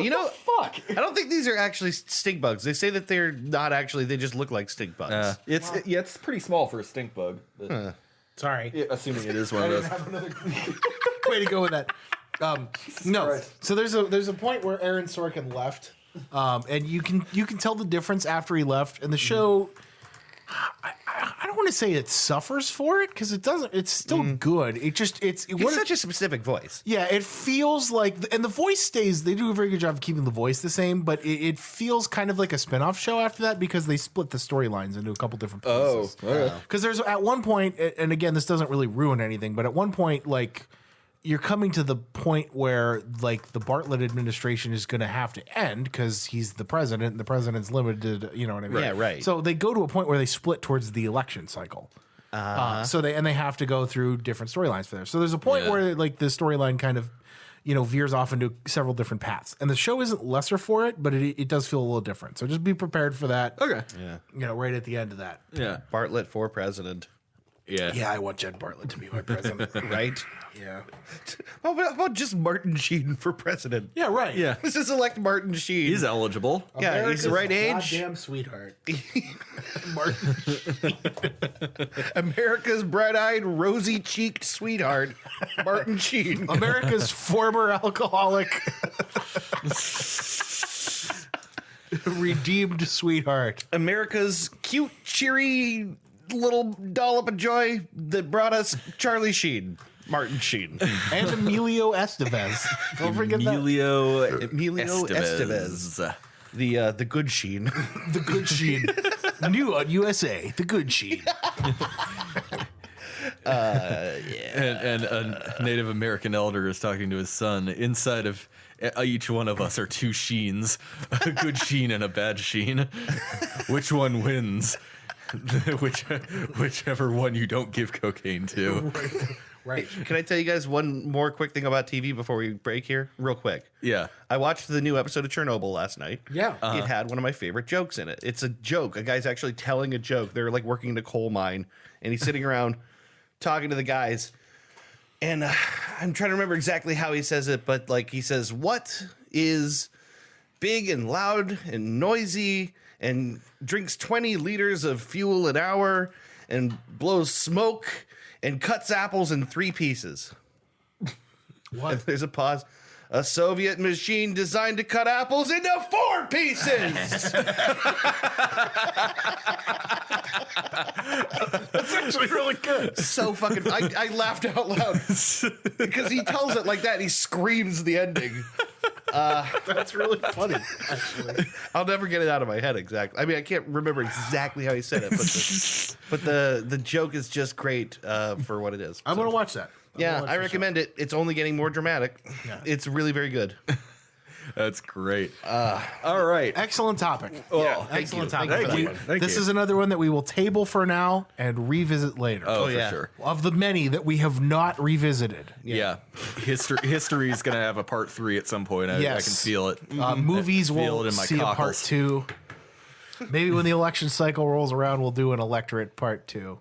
You know, Fuck. I don't think these are actually stink bugs. They say that they're not actually. They just look like stink bugs. It's pretty small for a stink bug. But Sorry. assuming it is one of those. Have another way to go with that. No, so there's a point where Aaron Sorkin left, and you can tell the difference after he left, and the show. I don't want to say it suffers for it because it doesn't. It's still good. It's such a specific voice. Yeah, it feels like, and the voice stays. They do a very good job of keeping the voice the same, but it feels kind of like a spinoff show after that because they split the storylines into a couple different pieces. Because there's at one point, and again, this doesn't really ruin anything, but at one point, like, you're coming to the point where, like, the Bartlett administration is going to have to end because he's the president and the president's limited, you know what I mean? Yeah, right. So they go to a point where they split towards the election cycle. So they have to go through different storylines for there. So there's a point where, like, the storyline kind of, veers off into several different paths. And the show isn't lesser for it, but it does feel a little different. So just be prepared for that. Okay. Yeah. Right at the end of that. Yeah. Bartlett for president. Yeah. Yeah, I want Jed Bartlett to be my president. Right? Yeah. How about just Martin Sheen for president? Yeah, right. Yeah. Let's just elect Martin Sheen. He's eligible. Yeah, he's the right age. Goddamn sweetheart. Martin America's bright-eyed, rosy-cheeked sweetheart, Martin Sheen. America's former alcoholic. Redeemed sweetheart. America's cute, cheery little dollop of joy that brought us Charlie Sheen, Martin Sheen. And Emilio Estevez. Don't forget Emilio Estevez. The good Sheen. the good Sheen. New on USA, the good Sheen. And a Native American elder is talking to his son. Inside of each one of us are two Sheens, a good Sheen and a bad Sheen. Which one wins? Whichever one you don't give cocaine to. Right. Can I tell you guys one more quick thing about TV before we break here? Real quick. Yeah. I watched the new episode of Chernobyl last night. Yeah. It had one of my favorite jokes in it. It's a joke. A guy's actually telling a joke. They're like working in a coal mine, and he's sitting around talking to the guys. And I'm trying to remember exactly how he says it, but like he says, "What is big and loud and noisy and drinks 20 liters of fuel an hour and blows smoke and cuts apples in 3 pieces?" What? And there's a pause. "A Soviet machine designed to cut apples into 4 pieces." That's actually really good. So fucking, I laughed out loud because he tells it like that. And he screams the ending. That's really funny, actually. I'll never get it out of my head exactly. I mean, I can't remember exactly how he said it, but the joke is just great for what it is. I'm going to watch that. Yeah, I recommend it. It's only getting more dramatic. Yeah. It's really very good. That's great. All right. Excellent topic. Well, Excellent Thank topic. you for that We- one. Thank this you. is another one that we will table for now and revisit later. Oh, for yeah. sure. Of the many that we have not revisited. Yeah. History is going to have a part 3 at some point. I can feel it. Movies Feel will it in my see a part cockles. 2. Maybe when the election cycle rolls around, we'll do an electorate part 2.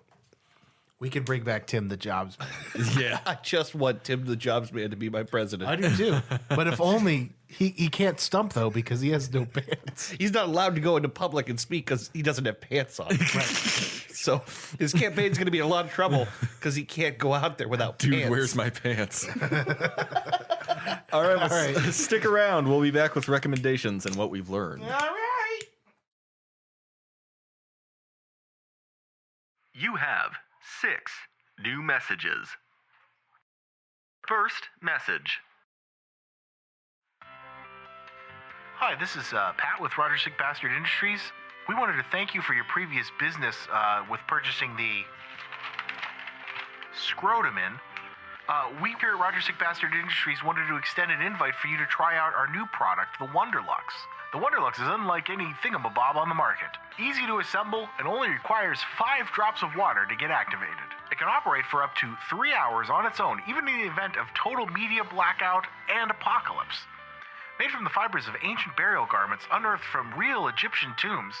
We can bring back Tim the Jobs Man. Yeah. I just want Tim the Jobs Man to be my president. I do too. But if only he can't stump though because he has no pants. He's not allowed to go into public and speak because he doesn't have pants on. So his campaign's going to be in a lot of trouble because he can't go out there without Dude, pants. where's my pants? All right, All right. Stick around. We'll be back with recommendations and what we've learned. All right. You have 6 new messages. First message. Hi, this is Pat with Roger Sick Bastard Industries. We wanted to thank you for your previous business with purchasing the Scrotumin. We here at Roger Sick Bastard Industries wanted to extend an invite for you to try out our new product, the Wonderlux. The Wonderlux is unlike any thingamabob on the market. Easy to assemble and only requires 5 drops of water to get activated. It can operate for up to 3 hours on its own, even in the event of total media blackout and apocalypse. Made from the fibers of ancient burial garments unearthed from real Egyptian tombs.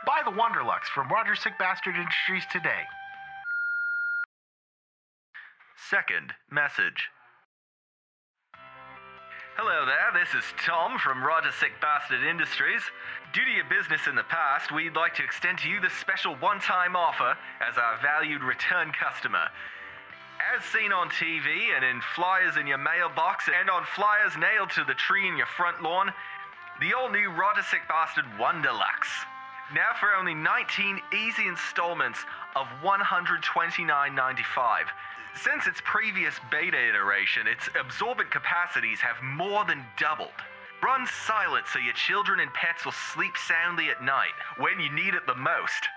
Buy the Wonderlux from Roger Sick Bastard Industries today. Second message. Hello there, this is Tom from Roger Sick Bastard Industries. Due to your business in the past, we'd like to extend to you this special one-time offer as our valued return customer. As seen on TV and in flyers in your mailbox and on flyers nailed to the tree in your front lawn, the all-new Roger Sick Bastard Wonderlux. Now for only 19 easy installments of $129.95. Since its previous beta iteration, its absorbent capacities have more than doubled. Run silent so your children and pets will sleep soundly at night when you need it the most.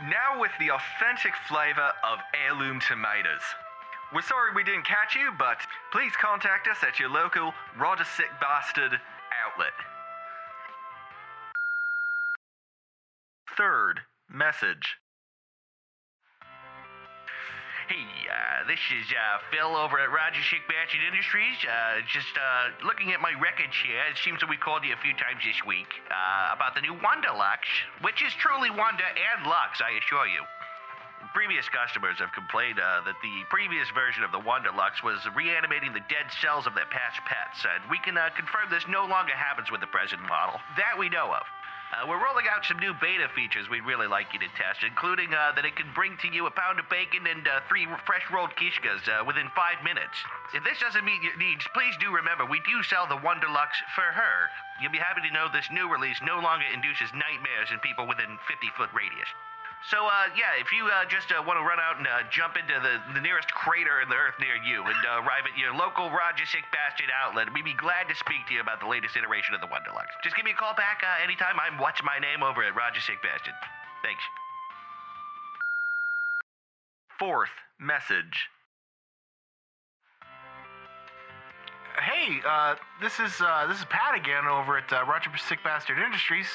Now with the authentic flavor of heirloom tomatoes. We're sorry we didn't catch you, but please contact us at your local Roger Sick Bastard outlet. Third message. Hey, this is Phil over at Roger Sick Bastard Industries. Just looking at my records here, it seems that we called you a few times this week about the new Wonderlux, which is truly Wonder and Lux, I assure you. Previous customers have complained that the previous version of the Wonderlux was reanimating the dead cells of their past pets, and we can confirm this no longer happens with the present model. That we know of. We're rolling out some new beta features we'd really like you to test, including that it can bring to you a pound of bacon and 3 fresh rolled kishkas within 5 minutes. If this doesn't meet your needs, please do remember we do sell the Wonderlux for her. You'll be happy to know this new release no longer induces nightmares in people within 50-foot radius. So, if you just want to run out and jump into the nearest crater in the earth near you and arrive at your local Roger Sick Bastard outlet, we'd be glad to speak to you about the latest iteration of the Wonderlux. Just give me a call back anytime. I'm What's My Name over at Roger Sick Bastard. Thanks. Fourth message. Hey, this is Pat again over at Roger Sick Bastard Industries.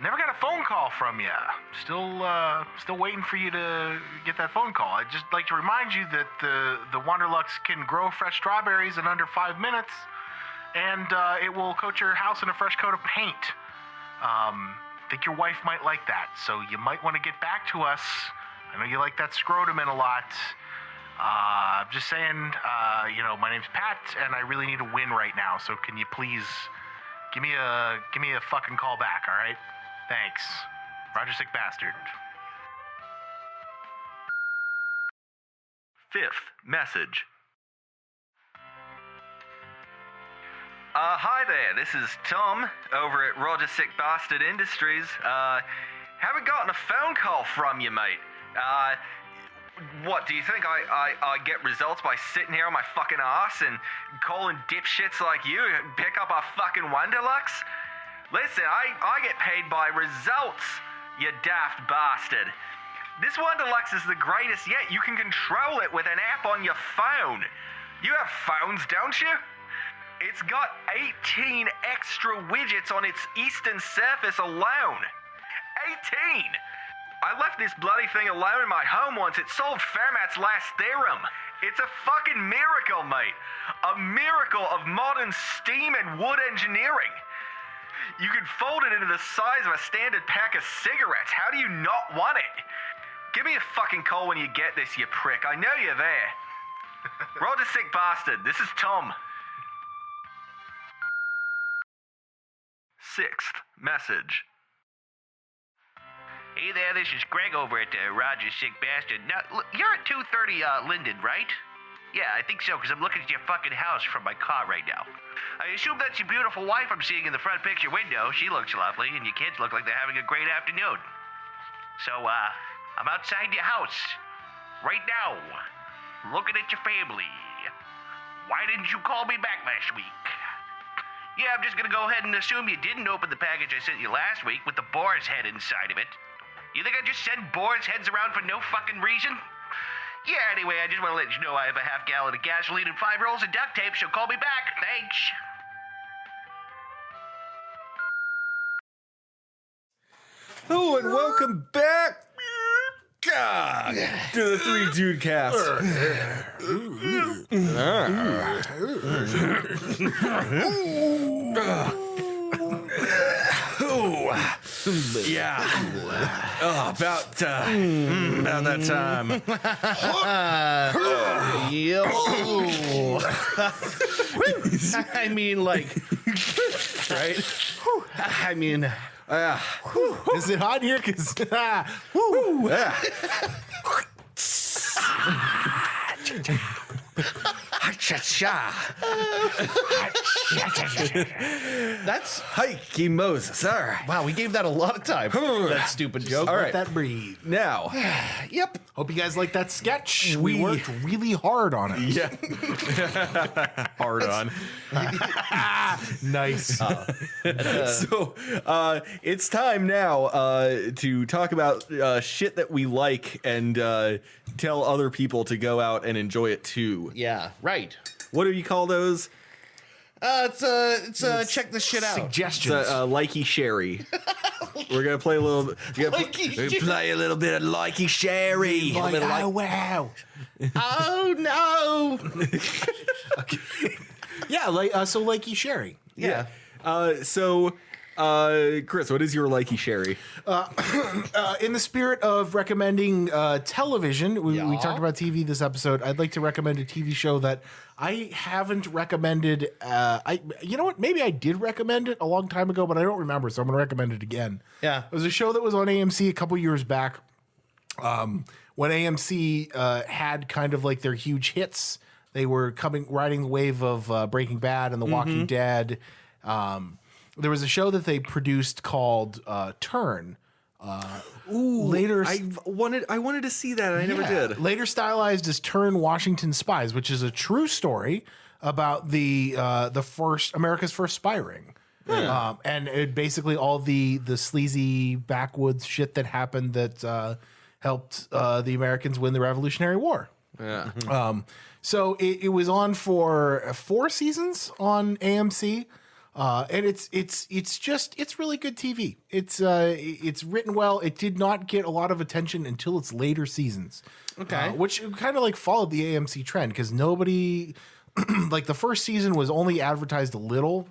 Never got a phone call from you. Still waiting for you to get that phone call. I'd just like to remind you that the Wonderlux can grow fresh strawberries in under 5 minutes, and it will coat your house in a fresh coat of paint. Think your wife might like that, so you might want to get back to us. I know you like that scrotum in a lot. I'm just saying, my name's Pat, and I really need a win right now. So can you please give me a fucking call back? All right. Thanks. Roger Sick Bastard. Fifth message. Hi there, this is Tom over at Roger Sick Bastard Industries. Haven't gotten a phone call from you, mate. What, do you think I get results by sitting here on my fucking ass and calling dipshits like you pick up a fucking Wonderlux? Listen, I get paid by results, you daft bastard. This Wonderlux is the greatest yet. You can control it with an app on your phone. You have phones, don't you? It's got 18 extra widgets on its eastern surface alone. 18! I left this bloody thing alone in my home once. It solved Fermat's last theorem. It's a fucking miracle, mate. A miracle of modern steam and wood engineering. You could fold it into the size of a standard pack of cigarettes. How do you not want it? Give me a fucking call when you get this, you prick. I know you're there. Roger Sick Bastard, this is Tom. Sixth message. Hey there, this is Greg over at Roger Sick Bastard. Now, look, you're at 230 Linden, right? Yeah, I think so, because I'm looking at your fucking house from my car right now. I assume that's your beautiful wife I'm seeing in the front picture window. She looks lovely, and your kids look like they're having a great afternoon. So, I'm outside your house, right now, looking at your family. Why didn't you call me back last week? Yeah, I'm just gonna go ahead and assume you didn't open the package I sent you last week with the boar's head inside of it. You think I just send boar's heads around for no fucking reason? Yeah, anyway, I just want to let you know I have a half gallon of gasoline and 5 rolls of duct tape, so call me back. Thanks. Oh, and welcome back to the Three Dude Cast. Yeah. Oh, about that time. I mean, like, right? I mean, Is it hot here? Because That's Hikey Moses. All right. wow. We gave that a lot of time. That stupid joke. All Let right. that breathe. Now, Yep. Hope you guys like that sketch. We worked really hard on it. yeah. Hard on. Nice. So it's time now to talk about shit that we like and tell other people to go out and enjoy it too. Yeah. Right. What do you call those? It's check this shit out. It's Suggestions. likey sherry. We're gonna play a little. Likey We're gonna play a little bit of likey sherry. like, A little oh, wow. Oh no. Yeah, like so likey sherry. Yeah. Chris, what is your likey sherry? In the spirit of recommending television, we Yeah. talked about TV this episode. I'd like to recommend a TV show that I haven't recommended. You know what? Maybe I did recommend it a long time ago, but I don't remember, so I'm going to recommend it again. Yeah. It was a show that was on AMC a couple years back. When AMC had kind of like their huge hits, they were riding the wave of Breaking Bad and The Walking Dead. There was a show that they produced called Turn. Later, I wanted to see that, and I never did. Later stylized as Turn Washington Spies, which is a true story about the America's first spy ring. And it basically all the sleazy backwoods shit that happened that helped the Americans win the Revolutionary War. Yeah. So it was on for 4 seasons on AMC. And it's really good TV. It's written well. It did not get a lot of attention until its later seasons. Okay. Which kind of like followed the AMC trend because nobody like the first season was only advertised a little.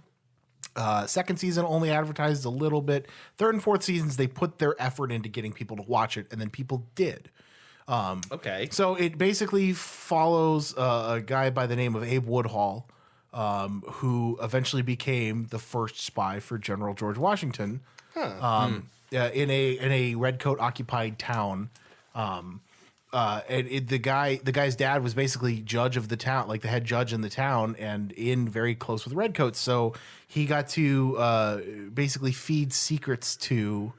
Second season only advertised a little bit. Third and fourth seasons, they put their effort into getting people to watch it, and then people did. Okay. So it basically follows a guy by the name of Abe Woodhull, who eventually became the first spy for General George Washington in a redcoat occupied town. The guy's dad was basically judge of the town, like the head judge in the town, and in very close with redcoats. So he got to basically feed secrets to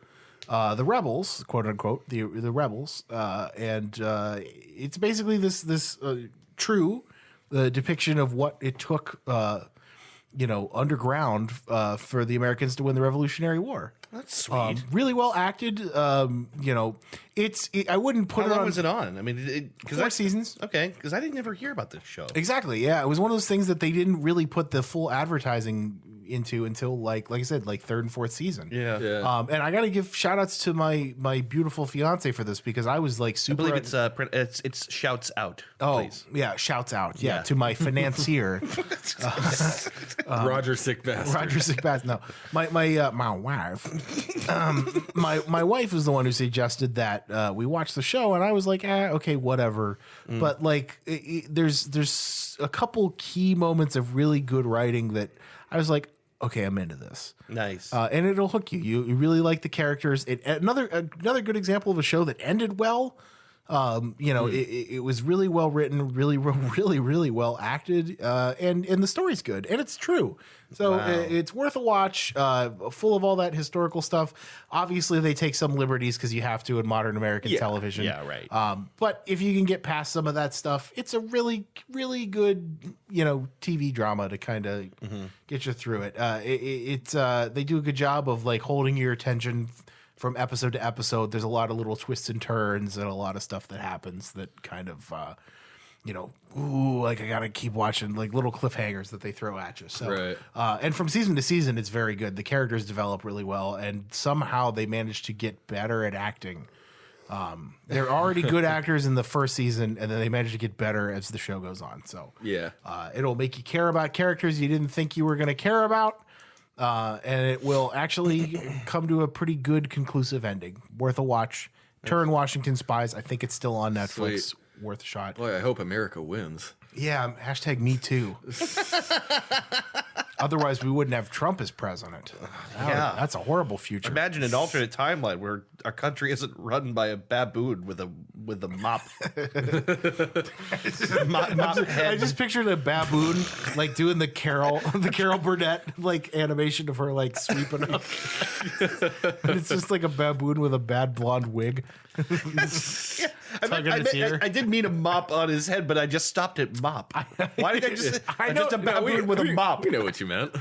the rebels, quote unquote, the rebels, and it's basically this true depiction of what it took, underground for the Americans to win the Revolutionary War. That's sweet. Really well acted. I wouldn't put How it long on was it on? I mean, 4 seasons. Okay, because I didn't ever hear about this show. Exactly. Yeah, it was one of those things that they didn't really put the full advertising into until like I said, like third and fourth season. Yeah. And I got to give shout outs to my beautiful fiance for this because I was like I super. believe it's shouts out. Oh Please. yeah, shouts out. Yeah, Yeah. to my financier, Roger Sick Bastard. Roger Sickbass. No, my wife. My wife was the one who suggested that we watch the show, and I was like, okay, whatever. But like, there's a couple key moments of really good writing that I was like, okay, I'm into this. Nice. And it'll hook you. You really like the characters. Another good example of a show that ended well. It was really well written, really well acted, and the story's good and it's true. So it's worth a watch. Full of all that historical stuff. Obviously, they take some liberties because you have to in modern American television. Yeah, right. But if you can get past some of that stuff, it's a really good TV drama to kind of get you through it. They do a good job of like holding your attention from episode to episode. There's a lot of little twists and turns and a lot of stuff that happens that kind of, I gotta keep watching, like little cliffhangers that they throw at you. So, Right. And from season to season, it's very good. The characters develop really well, and somehow they manage to get better at acting. They're already good actors in the first season, and then they manage to get better as the show goes on. So, Yeah. it'll make you care about characters you didn't think you were going to care about. And it will actually come to a pretty good conclusive ending. Worth a watch. Turn Washington Spies. I think it's still on Netflix. Sweet. Worth a shot. Boy, I hope America wins. Yeah, hashtag me too. Otherwise, we wouldn't have Trump as president. Yeah. That's a horrible future. Imagine an alternate timeline where our country isn't run by a baboon with a mop. mop I head. just pictured a baboon like doing the Carol Burnett like animation of her like sweeping up. And it's just like a baboon with a bad blonde wig. Tugging his ear. I did mean a mop on his head, but I just stopped at mop. Why did I just? I just a know- baboon with a mop. We know what you meant.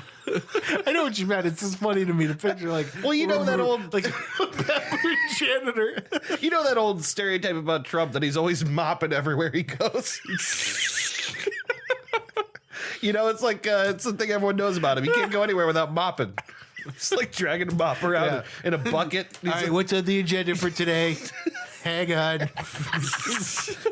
I know what you meant. It's just funny to me to picture like. Well, you know that old like baboon janitor. You know that old stereotype about Trump that he's always mopping everywhere he goes. You know, it's like it's the thing everyone knows about him. He can't go anywhere without mopping. It's like dragging a mop around in a bucket. He's All right, like- what's on the agenda for today? Hang on.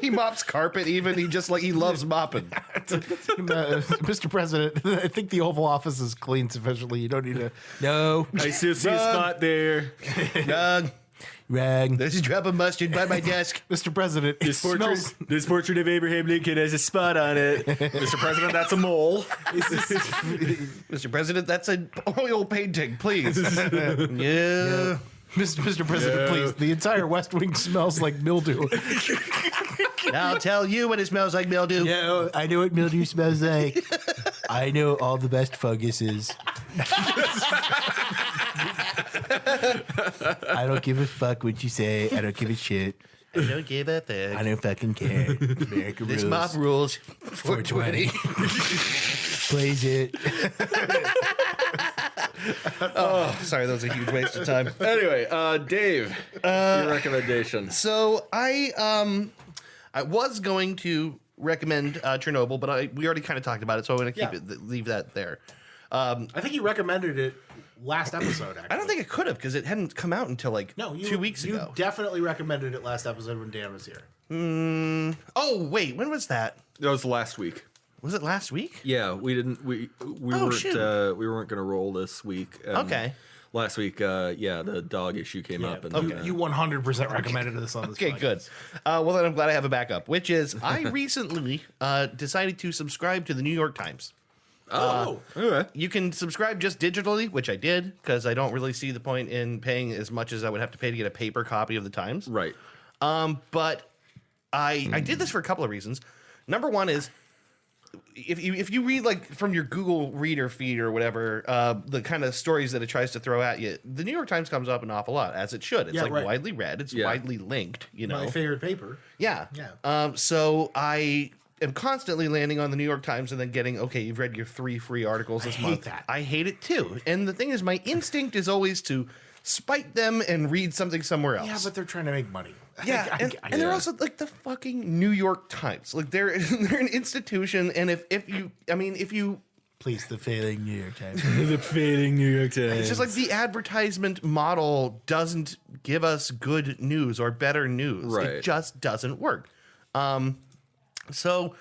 he mops carpet. Even he loves mopping. Mr. President, I think the Oval Office is clean sufficiently. You don't need to. No. I still see Run. a spot there. Doug, Wrong. there's a drop of mustard by my desk. Mr. President, it smells. This portrait of Abraham Lincoln has a spot on it. Mr. President, that's a mole. Mr. President, that's an oil painting, please. Yeah. Mr. President, please. The entire West Wing smells like mildew. I'll tell you when it smells like mildew. Yeah, I know what mildew smells like. I know all the best funguses. I don't give a fuck what you say. I don't give a shit. I don't give a fuck. I don't fucking care. America This rules. mop rules 420. Plays it. Oh, sorry, that was a huge waste of time. Anyway, Dave, your recommendation. So I was going to recommend Chernobyl, but we already kind of talked about it, so I'm going to leave that there. I think you recommended it last episode, actually. I don't think it could have because it hadn't come out until 2 weeks ago. You definitely recommended it last episode when Dan was here. Oh wait, when was that? That was last week. Was it last week? Yeah, we didn't. We weren't. shoot. We weren't going to roll this week. Okay. Last week, the dog issue came up, and You 100% recommended this on this Okay, podcast. good. Well, then I'm glad I have a backup, which is I recently decided to subscribe to the New York Times. okay. You can subscribe just digitally, which I did because I don't really see the point in paying as much as I would have to pay to get a paper copy of the Times. Right. But I did this for a couple of reasons. Number one is if you read like from your Google Reader feed or whatever, the kind of stories that it tries to throw at you, the New York Times comes up an awful lot, as it should. It's widely read. It's widely linked. You know, My favorite paper. yeah. Yeah. So I am constantly landing on the New York Times and then getting, okay, you've read your 3 free articles this month. that. I hate it too. And the thing is, my instinct is always to spite them and read something somewhere else. Yeah, but they're trying to make money. Yeah, and they're also like the fucking New York Times. Like they're an institution, and if you Please, the failing New York Times. The fading New York Times. it's just like the advertisement model doesn't give us good news or better news. Right. It just doesn't work. So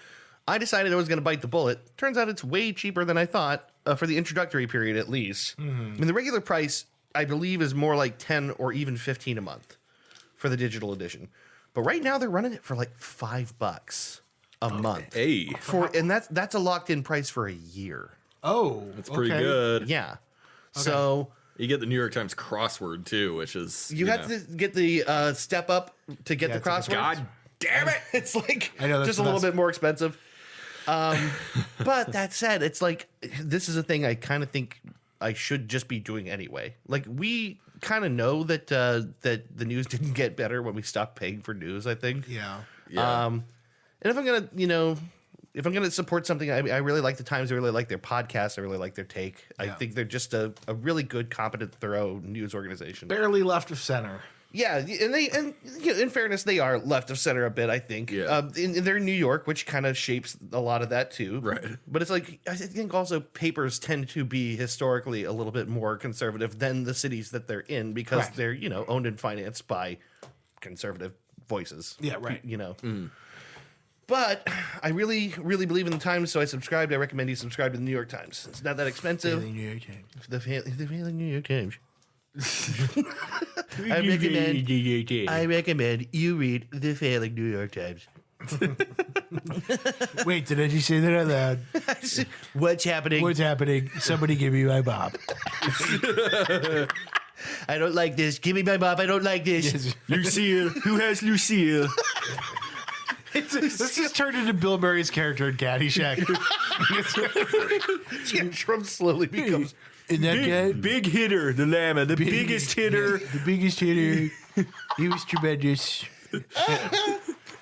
I decided I was going to bite the bullet. Turns out it's way cheaper than I thought for the introductory period, at least. I mean, the regular price, I believe, is more like 10 or even 15 a month for the digital edition. But right now they're running it for like $5 a month. Hey, And that's a locked in price for a year. Oh, it's pretty good. Yeah. So You get the New York Times crossword too, which is you have to get the step up to get the it's like a- crossword. God damn it! It's like I know, that's just a the little best. bit more expensive. But that said, it's like this is a thing I kind of think I should just be doing anyway. Like we kind of know that that the news didn't get better when we stopped paying for news. I think. yeah. Yeah. And if I'm gonna, if I'm gonna support something, I really like the Times. I really like their podcast. I really like their take. I think they're just a really good, competent, thorough news organization. Barely left of center. Yeah, and you know, in fairness, they are left of center a bit. I think. Yeah. They're in New York, which kind of shapes a lot of that too. Right. But it's like I think also papers tend to be historically a little bit more conservative than the cities that they're in because Right. they're owned and financed by conservative voices. Yeah, right. But I really, really believe in the Times, so I subscribed. I recommend you subscribe to the New York Times. It's not that expensive. Failing New York Times. The failing New York Times. I recommend you read the failing New York Times. Wait, did I just say that out loud? What's happening? What's happening? Somebody give me my bob. I don't like this. Give me my mop. I don't like this. Lucille. Who has Lucille? This has turned into Bill Murray's character in Caddyshack. Trump slowly becomes. And that guy, Big hitter, the llama, the biggest hitter. the biggest hitter. He was tremendous.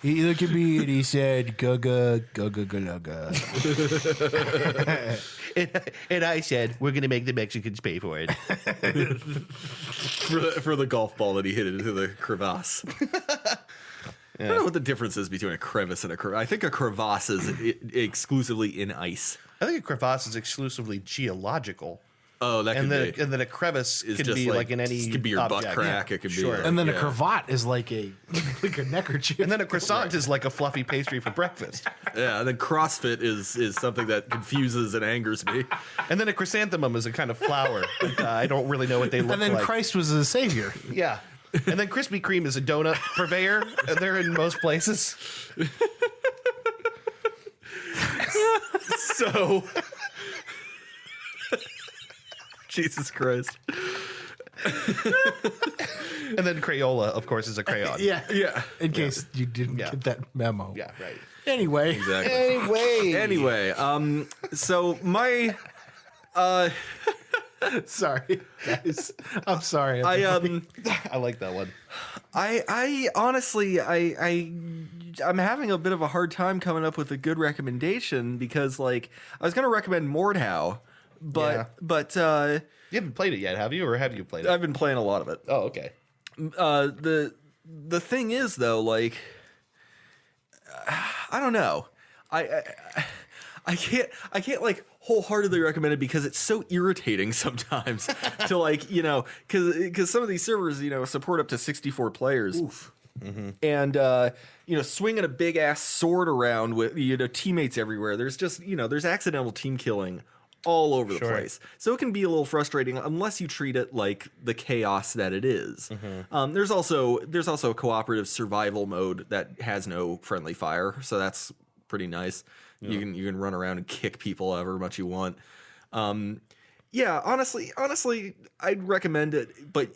He looked at me and he said, "Gaga, gaga, gaga." And I said, we're going to make the Mexicans pay for it. For the golf ball that he hit into the crevasse. I don't know what the difference is between a crevice and a crevasse. I think a crevasse is exclusively in ice. I think a crevasse is exclusively geological. Oh, that could be. And then a crevice Is can just be like in any it could be your butt object. crack. Yeah. It could Sure. be. And then a yeah. cravat is like a neckerchief. And then a croissant is like a fluffy pastry for breakfast. Yeah, and then CrossFit is something that confuses and angers me. And then a chrysanthemum is a kind of flower. I don't really know what they look And then like. Christ was a savior. Yeah. And then Krispy Kreme is a donut purveyor. They're in most places. So, Jesus Christ. And then Crayola, of course, is a crayon. Yeah. In case you didn't Yeah. get that memo. Yeah, right. Anyway. Exactly. Anyway, so my Sorry, guys. I'm sorry. I I like that one. I honestly I'm having a bit of a hard time coming up with a good recommendation because like I was gonna recommend Mordhau, but You haven't played it yet, have you? Or have you played it? I've been playing a lot of it. Oh, okay. The thing is though, like I don't know. I can't like wholeheartely recommend it because it's so irritating sometimes to like, because some of these servers, support up to 64 players. Oof. Mm-hmm. And swinging a big ass sword around with teammates everywhere. There's just there's accidental team killing all over the place. So it can be a little frustrating unless you treat it like the chaos that it is. Mm-hmm. There's also a cooperative survival mode that has no friendly fire, so that's pretty nice. Yeah. You can run around and kick people however much you want. Yeah, honestly, I'd recommend it, but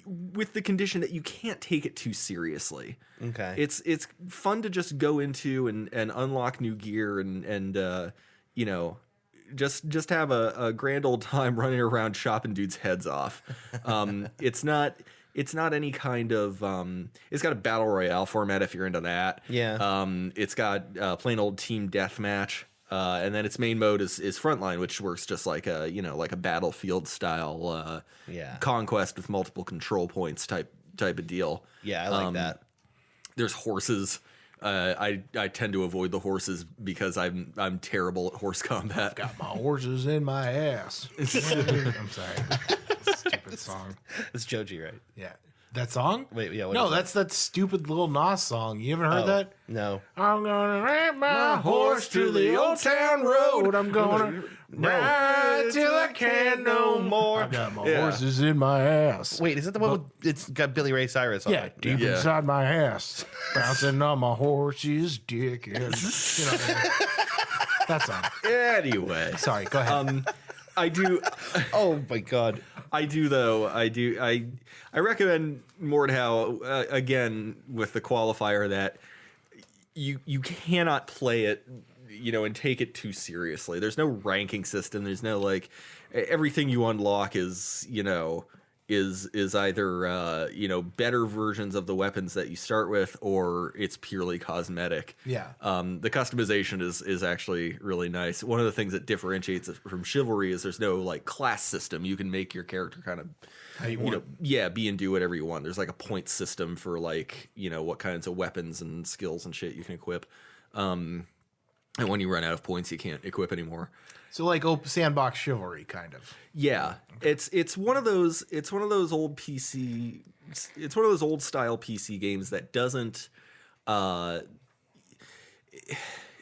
with the condition that you can't take it too seriously. Okay. It's fun to just go into and unlock new gear and just have a grand old time running around chopping dudes' heads off. It's not any kind of it's got a battle royale format if you're into that. Yeah. It's got plain old team deathmatch. And then its main mode is frontline, which works just like a Battlefield style conquest with multiple control points type of deal. Yeah, I like that. There's horses. I tend to avoid the horses because I'm terrible at horse combat. Got my horses in my ass. I'm sorry. Stupid song. It's Joji, right? Yeah. That song? Wait, yeah. What No, is that's that stupid little Nas song. You haven't heard that? No. I'm gonna ride my horse to the old town road. I'm gonna ride till I can't no more. I got my horses in my ass. Wait, is that the one with it's got Billy Ray Cyrus on Yeah, it? deep inside my ass, bouncing on my horse's dick. And, that song. Anyway, Sorry, go ahead. I do. Oh my god. I do though. I recommend Mordhau again with the qualifier that you cannot play it, and take it too seriously. There's no ranking system. There's no like everything you unlock is either better versions of the weapons that you start with or it's purely cosmetic. Yeah. The customization is actually really nice. One of the things that differentiates it from Chivalry is there's no like class system. You can make your character kind of How you want. be and do whatever you want. There's like a point system for like, what kinds of weapons and skills and shit you can equip. And when you run out of points, you can't equip anymore. So like sandbox chivalry, kind of. Yeah, it's one of those old PC. It's one of those old style PC games that doesn't.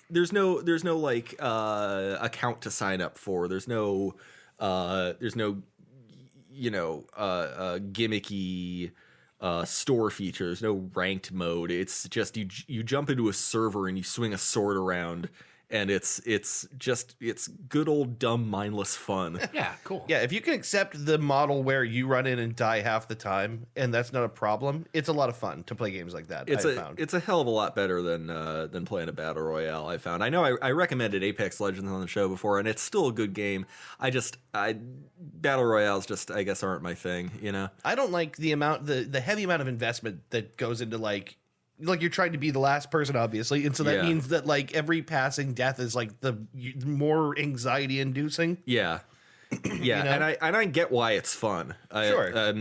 There's no like account to sign up for. There's no gimmicky store features, no ranked mode. It's just you jump into a server and you swing a sword around, and it's good old dumb mindless fun. Yeah, cool. Yeah, if you can accept the model where you run in and die half the time, and that's not a problem, it's a lot of fun to play games like that. It's a hell of a lot better than playing a battle royale. I found. I know I recommended Apex Legends on the show before, and it's still a good game. Battle royales just, I guess, aren't my thing. You know, I don't like the heavy amount of investment that goes into like you're trying to be the last person, obviously, and so that means that like every passing death is like the more anxiety inducing. Yeah. Yeah, You know? and I get why it's fun. Sure. I've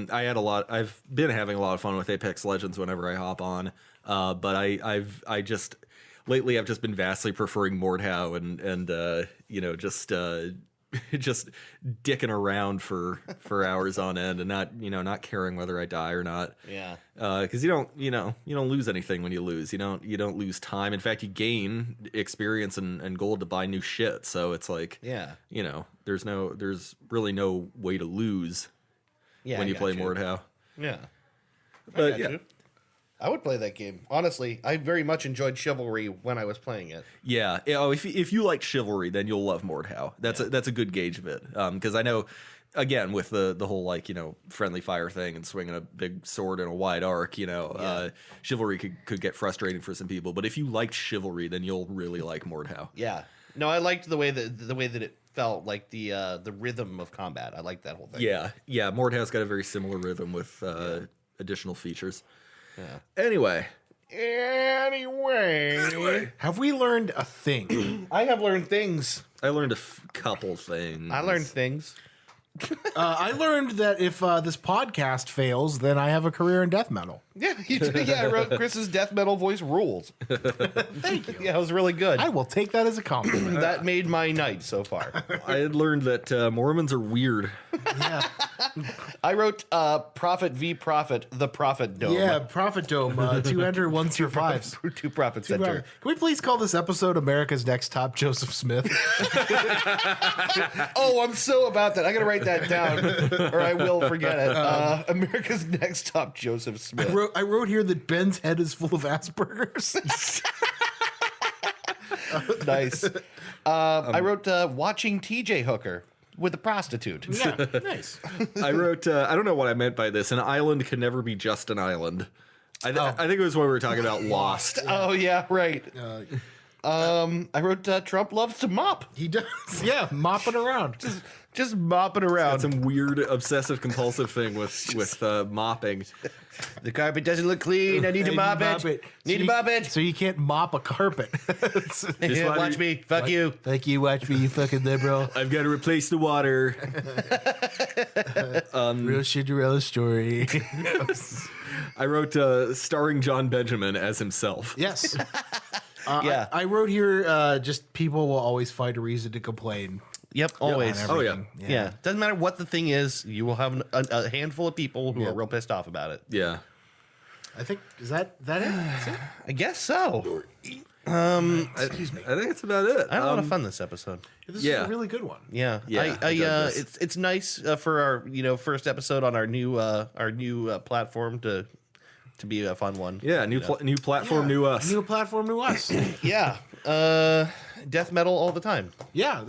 been having a lot of fun with Apex Legends whenever I hop on. But I've just been vastly preferring Mordhau and just dicking around for hours on end and not caring whether I die or not. Yeah. Because you don't lose anything when you lose. You don't lose time. In fact, you gain experience and gold to buy new shit. So it's like, there's really no way to lose when you play Mordhau. Yeah. But yeah. I would play that game. Honestly, I very much enjoyed Chivalry when I was playing it. Yeah. Oh, if you like Chivalry, then you'll love Mordhau. That's a good gauge of it. Because I know, again, with the whole friendly fire thing and swinging a big sword in a wide arc, Chivalry could get frustrating for some people. But if you liked Chivalry, then you'll really like Mordhau. Yeah. No, I liked the way that it felt, like the rhythm of combat. I liked that whole thing. Yeah. Yeah. Mordhau's got a very similar rhythm with additional features. Yeah. Anyway. Have we learned a thing? I have learned things. I learned a couple things. I learned things. I learned that if this podcast fails, then I have a career in death metal. Yeah, I wrote Chris's death metal voice rules. Thank you. Yeah, it was really good. I will take that as a compliment. That made my night so far. I had learned that Mormons are weird. Yeah. I wrote Prophet v. Prophet, the Prophet Dome. Yeah, Prophet Dome. 2 enter, 1 survives. Two prophets enter. Can we please call this episode America's Next Top Joseph Smith? Oh, I'm so about that. I gotta write that down, or I will forget it. America's Next Top Joseph Smith. I wrote here that Ben's head is full of Asperger's. Nice. I wrote watching TJ Hooker with a prostitute. Yeah, nice. I wrote, I don't know what I meant by this. An island can never be just an island. I think it was when we were talking about Lost. Oh, yeah, right. I wrote Trump loves to mop. He does. Yeah, mopping around. Just mopping around. Some weird obsessive compulsive thing with mopping. The carpet doesn't look clean. I need to mop it. Need to mop it. So you can't mop a carpet. Yeah, watch me. Fuck you. Thank you, watch me, you fucking liberal. I've got to replace the water. Real Cinderella story. I wrote starring John Benjamin as himself. Yes. Yeah. I wrote here just people will always find a reason to complain. Yep, always. on Oh, yeah. everything. Yeah. Doesn't matter what the thing is, you will have a handful of people who are real pissed off about it. Yeah. I think, is that it? That's it? I guess so. Excuse me. I think that's about it. I had a lot of fun this episode. This is Yeah. a really good one. Yeah, Yeah, I dug this. it's nice for our first episode on our new platform to be a fun one. Yeah, new platform, new us. New platform, new us. Yeah, death metal all the time. Yeah,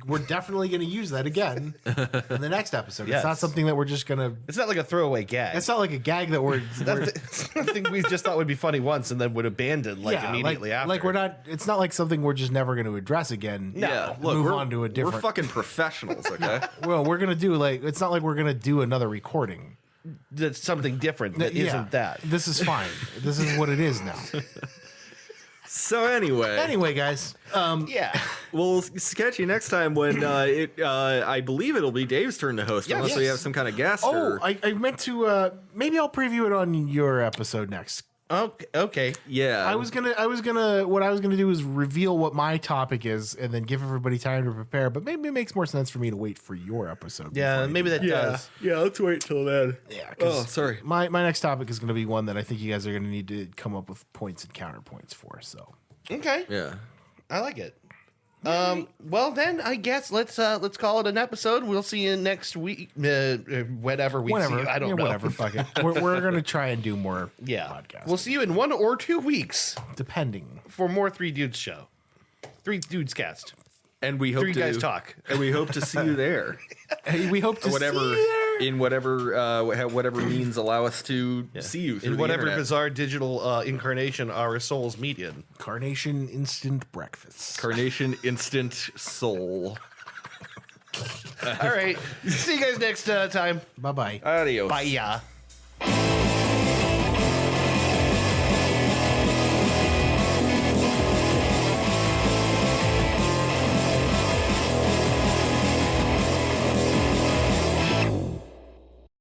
we're definitely going to use that again in the next episode. Yes. It's not something that we're just going to. It's not like a throwaway gag. It's not like a gag that we're. It's something we just thought would be funny once and then would abandon immediately after. Like we're not. It's not like something we're just never going to address again. Yeah, look, move we're on to a different. We're fucking professionals, okay? Well, we're gonna do it's not like we're gonna do another recording. That's something different that Yeah, isn't that. This is fine. This is what it is now. So anyway, guys. Yeah. we'll catch you next time when I believe it'll be Dave's turn to host, unless we Yes. have some kind of guest. Oh, or, I meant to. Maybe I'll preview it on your episode next. Okay. yeah, What I was gonna do is reveal what my topic is, and then give everybody time to prepare. But maybe it makes more sense for me to wait for your episode. Yeah, before I maybe do that does. yeah. Let's wait till then. Yeah. 'Cause Oh, sorry. My next topic is going to be one that I think you guys are going to need to come up with points and counterpoints for. So Okay. Yeah. I like it. Well, then I guess let's call it an episode. We'll see you next week. Whenever we see you. I don't know. Whatever. Fuck it. We're gonna try and do more. Yeah. podcasts. We'll see you in 1 or 2 weeks depending. for more Three Dudes show. Three Dudes cast. And we hope Three guys talk. And we hope to see you there. Hey, we hope to whatever see you there. in whatever means allow us to see you through In the whatever internet. bizarre digital incarnation our souls meet in. Carnation instant breakfast. Carnation Instant Soul. All right. See you guys next time. Bye bye. Adios. Bye.